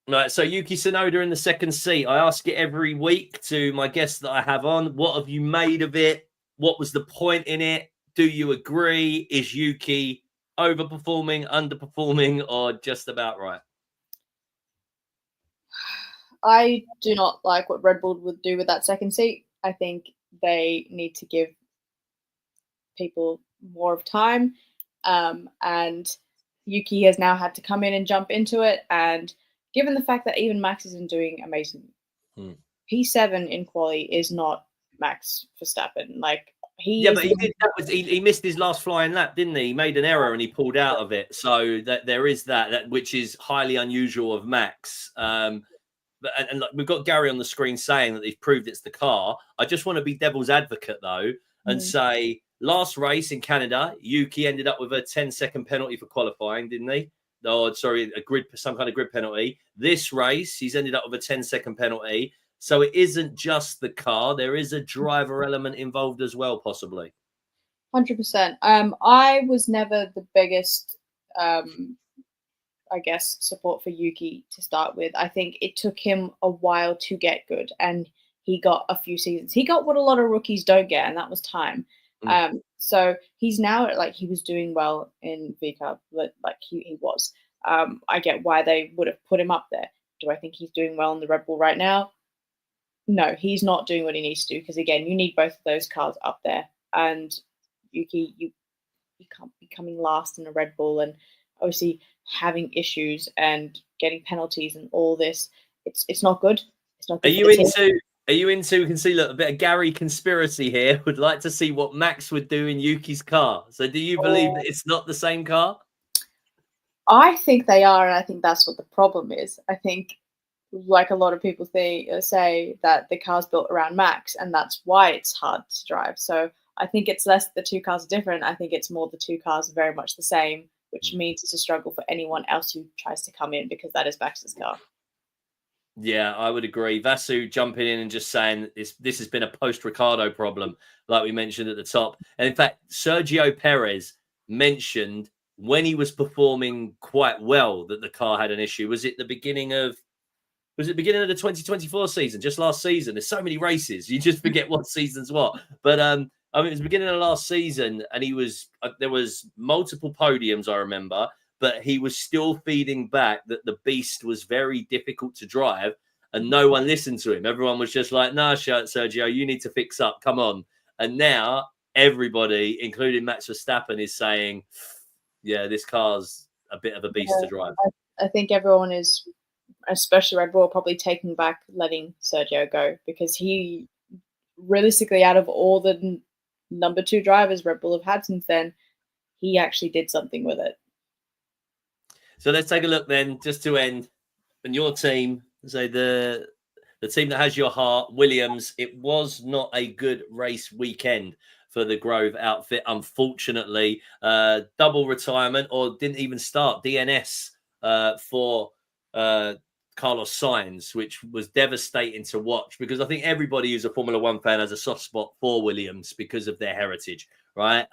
A: Right, so Yuki Tsunoda in the second seat. I ask it every week to my guests that I have on. What have you made of it? What was the point in it? Do you agree? Is Yuki overperforming, underperforming, or just about right?
B: I do not like what Red Bull would do with that second seat. I think they need to give people more of time. And Yuki has now had to come in and jump into it. And given the fact that even Max isn't doing amazing, P7 in quali is not Max Verstappen. Like
A: but he did. He missed his last flying lap, didn't he? He made an error and he pulled out of it. So that there is that which is highly unusual of Max. And like, we've got Gary on the screen saying that they've proved it's the car. I just want to be devil's advocate though and say last race in Canada, Yuki ended up with a 10-second penalty for qualifying, didn't he? Oh, sorry, some kind of grid penalty. This race, he's ended up with a 10-second penalty. So it isn't just the car. There is a driver element involved as well, possibly.
B: 100%. I was never the biggest, I guess, support for Yuki to start with. I think it took him a while to get good, and he got a few seasons. He got what a lot of rookies don't get, and that was time. So he's now he was doing well in VCAP, like he was. I get why they would have put him up there. Do I think he's doing well in the Red Bull right now? No, he's not doing what he needs to do because again, you need both of those cars up there. And Yuki, you can't be coming last in a Red Bull and obviously having issues and getting penalties and all this. It's not good. It's not good.
A: Are you into? We can see a bit of Gary conspiracy here. Would like to see what Max would do in Yuki's car. So, do you believe that it's not the same car?
B: I think they are, and I think that's what the problem is. I think, like a lot of people say that the car's built around Max, and that's why it's hard to drive. So, I think it's less the two cars are different. I think it's more the two cars are very much the same, which means it's a struggle for anyone else who tries to come in because that is Max's car.
A: Yeah, I would agree. Vasu jumping in and just saying this has been a post-Ricardo problem, like we mentioned at the top. And in fact, Sergio Perez mentioned when he was performing quite well that the car had an issue. Was it the beginning of the 2024 season, just last season? There's so many races, you just forget what season's what. But I mean, it was the beginning of last season, and there was multiple podiums, I remember. But he was still feeding back that the beast was very difficult to drive and no one listened to him. Everyone was just like, nah, Sergio, you need to fix up. Come on. And now everybody, including Max Verstappen, is saying, yeah, this car's a bit of a beast to drive.
B: I think everyone is, especially Red Bull, probably taking back letting Sergio go because he realistically, out of all the number 2 drivers Red Bull have had since then, he actually did something with it.
A: So let's take a look then, just to end. And your team, so the team that has your heart, Williams, it was not a good race weekend for the Grove outfit, unfortunately. Double retirement, or didn't even start, DNS for Carlos Sainz, which was devastating to watch because I think everybody who's a Formula One fan has a soft spot for Williams because of their heritage, right?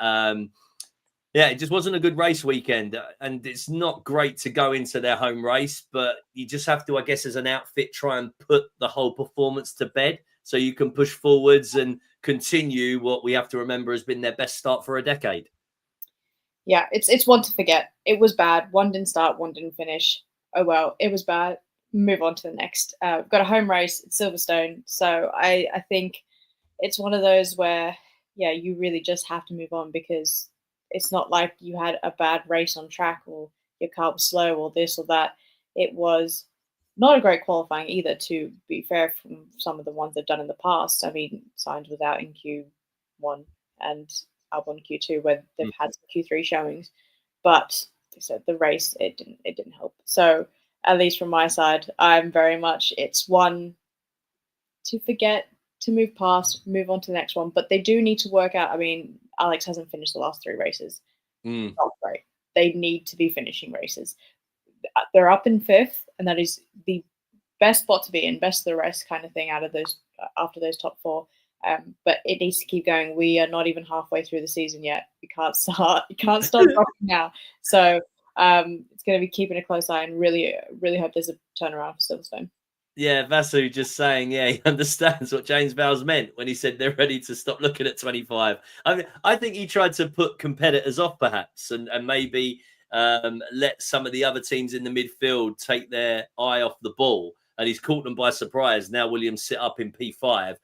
A: Yeah, it just wasn't a good race weekend, and it's not great to go into their home race, but you just have to, I guess, as an outfit, try and put the whole performance to bed so you can push forwards and continue what we have to remember has been their best start for a decade.
B: Yeah, it's one to forget. It was bad. One didn't start, one didn't finish. Oh well, it was bad. Move on to the next. We've got a home race at Silverstone, so I think it's one of those where, yeah, you really just have to move on, because it's not like you had a bad race on track or your car was slow or this or that. It was not a great qualifying either, to be fair, from some of the ones they've done in the past. I mean, Sainz was out in Q1 and Albon Q2, where they've had some Q3 showings, but they said the race, it didn't help. So at least from my side, I'm very much, it's one to forget, to move past, move on to the next one. But they do need to work out. I mean, Alex hasn't finished the last 3 races. Not great. They need to be finishing races. They're up in 5th, and that is the best spot to be in, best of the rest kind of thing out of those, after those top 4. But it needs to keep going. We are not even halfway through the season yet. You can't start dropping now. So it's going to be keeping a close eye, and really, really hope there's a turnaround for Silverstone.
A: Yeah, Vasu just saying, yeah, he understands what James Vowles meant when he said they're ready to stop looking at 25. I mean, I think he tried to put competitors off, perhaps, and maybe let some of the other teams in the midfield take their eye off the ball, and he's caught them by surprise. Now Williams sit up in P5.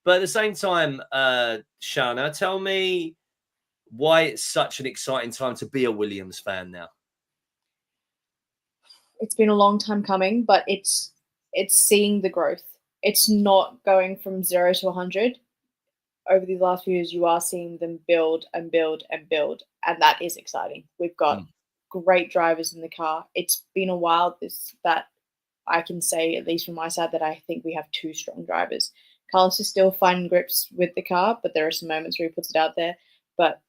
A: But at the same time, Shana, tell me why it's such an exciting time to be a Williams fan now.
B: It's been a long time coming, but it's seeing the growth. It's not going from 0 to 100. Over the last few years, you are seeing them build and build and build, and that is exciting. We've got great drivers in the car. It's been a while that I can say, at least from my side, that I think we have 2 strong drivers. Carlos is still finding grips with the car, but there are some moments where he puts it out there. But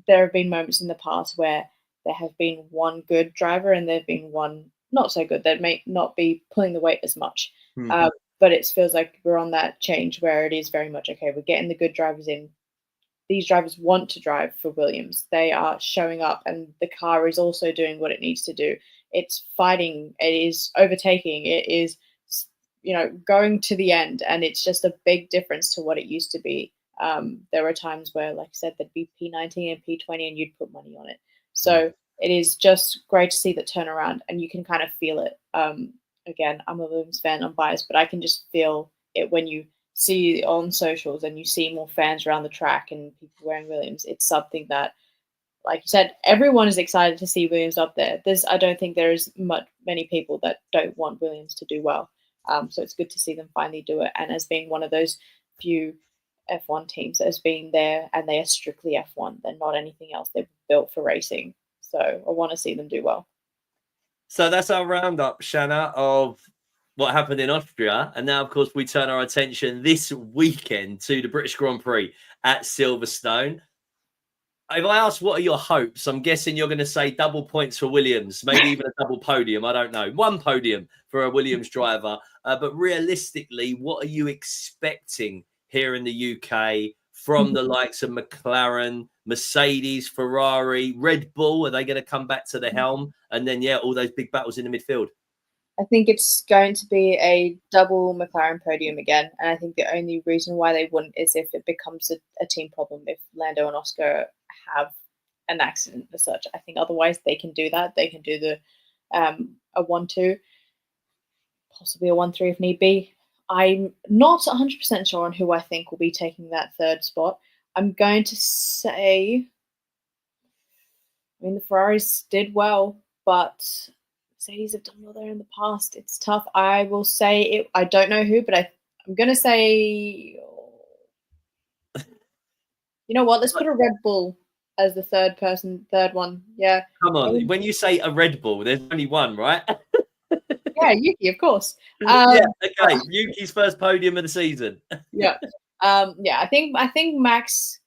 B: there have been moments in the past where there have been one good driver and there have been one not so good that may not be pulling the weight as much. But it feels like we're on that change where it is very much, okay, we're getting the good drivers in. These drivers want to drive for Williams. They are showing up, and the car is also doing what it needs to do. It's fighting. It is overtaking. It is, going to the end, and it's just a big difference to what it used to be. There were times where, like I said, there'd be P19 and P20, and you'd put money on it. So it is just great to see that turnaround, and you can kind of feel it. Again, I'm a Williams fan. I'm biased, but I can just feel it when you see on socials and you see more fans around the track and people wearing Williams. It's something that, like you said, everyone is excited to see Williams up there. I don't think there is many people that don't want Williams to do well. So it's good to see them finally do it. And as being one of those few F1 teams that has been there, and they are strictly F1, they're not anything else. They're built for racing. So I want to see them do well.
A: So that's our roundup, Shanna, of what happened in Austria. And now, of course, we turn our attention this weekend to the British Grand Prix at Silverstone. If I ask what are your hopes, I'm guessing you're going to say double points for Williams, maybe even a double podium. I don't know. 1 podium for a Williams driver. But realistically, what are you expecting here in the UK from the likes of McLaren, Mercedes, Ferrari, Red Bull? Are they going to come back to the helm? And then, yeah, all those big battles in the midfield.
B: I think it's going to be a double McLaren podium again. And I think the only reason why they wouldn't is if it becomes a team problem, if Lando and Oscar have an accident as such. I think otherwise they can do that. They can do the a 1-2, possibly a 1-3 if need be. I'm not 100% sure on who I think will be taking that 3rd spot. I'm going to say, I mean, the Ferraris did well, but Mercedes have done well there in the past. It's tough. I will say it. I don't know who, but I'm going to say, you know what? Let's put a Red Bull as the third one. Yeah.
A: Come on. When you say a Red Bull, there's only one, right?
B: Yeah, Yuki, of course.
A: Yeah, okay. Yuki's first podium of the season.
B: Yeah. I think Max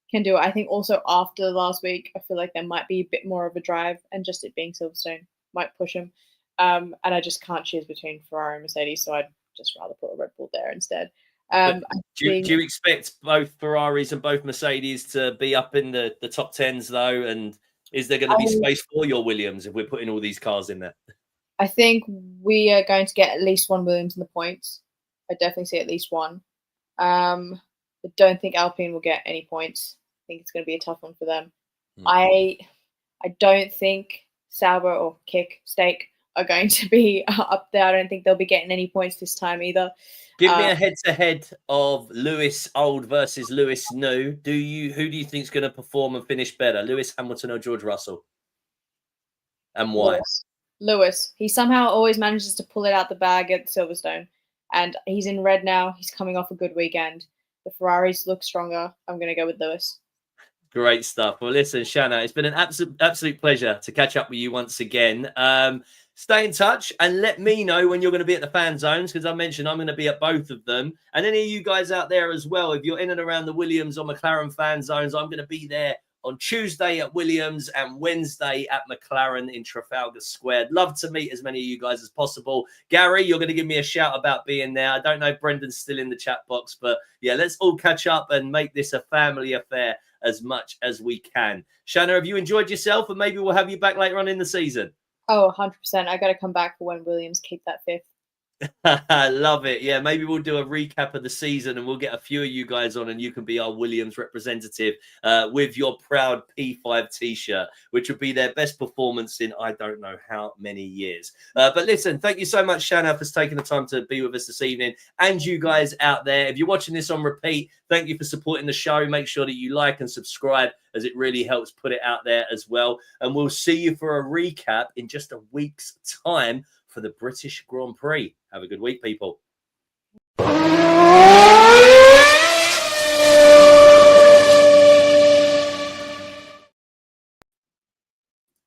B: can do it. I think also after last week, I feel like there might be a bit more of a drive, and just it being Silverstone might push him. And I just can't choose between Ferrari and Mercedes, so I'd just rather put a Red Bull there instead.
A: Do you expect both Ferraris and both Mercedes to be up in the top 10s though, and Is there going to be space for your Williams if we're putting all these cars in there?
B: I think we are going to get at least one Williams in the points. I definitely see at least one. I don't think Alpine will get any points. I think it's going to be a tough one for them. I don't think Sauber or Kick Stake are going to be up there. I don't think they'll be getting any points this time either.
A: Give me a head-to-head of Lewis old versus Lewis new. Who do you think is going to perform and finish better, Lewis Hamilton or George Russell? And why?
B: Lewis. He somehow always manages to pull it out the bag at Silverstone. And he's in red now. He's coming off a good weekend. The Ferraris look stronger. I'm going to go with Lewis.
A: Great stuff. Well, listen, Shanna, it's been an absolute pleasure to catch up with you once again. Stay in touch and let me know when you're going to be at the fan zones, because I mentioned I'm going to be at both of them. And any of you guys out there as well, if you're in and around the Williams or McLaren fan zones, I'm going to be there on Tuesday at Williams and Wednesday at McLaren in Trafalgar Square. Love to meet as many of you guys as possible. Gary, you're going to give me a shout about being there. I don't know if Brendan's still in the chat box, but yeah, let's all catch up and make this a family affair as much as we can. Shanna, have you enjoyed yourself? And maybe we'll have you back later on in the season.
B: Oh, 100%. I got to come back for when Williams keep that fifth.
A: Love it. Yeah, maybe we'll do a recap of the season and we'll get a few of you guys on and you can be our Williams representative with your proud P5 t-shirt, which would be their best performance in I don't know how many years. But listen, thank you so much, Shanna, for taking the time to be with us this evening. And you guys out there, if you're watching this on repeat, thank you for supporting the show. Make sure that you like and subscribe, as it really helps put it out there as well. And we'll see you for a recap in just a week's time for the British Grand Prix. Have a good week, people.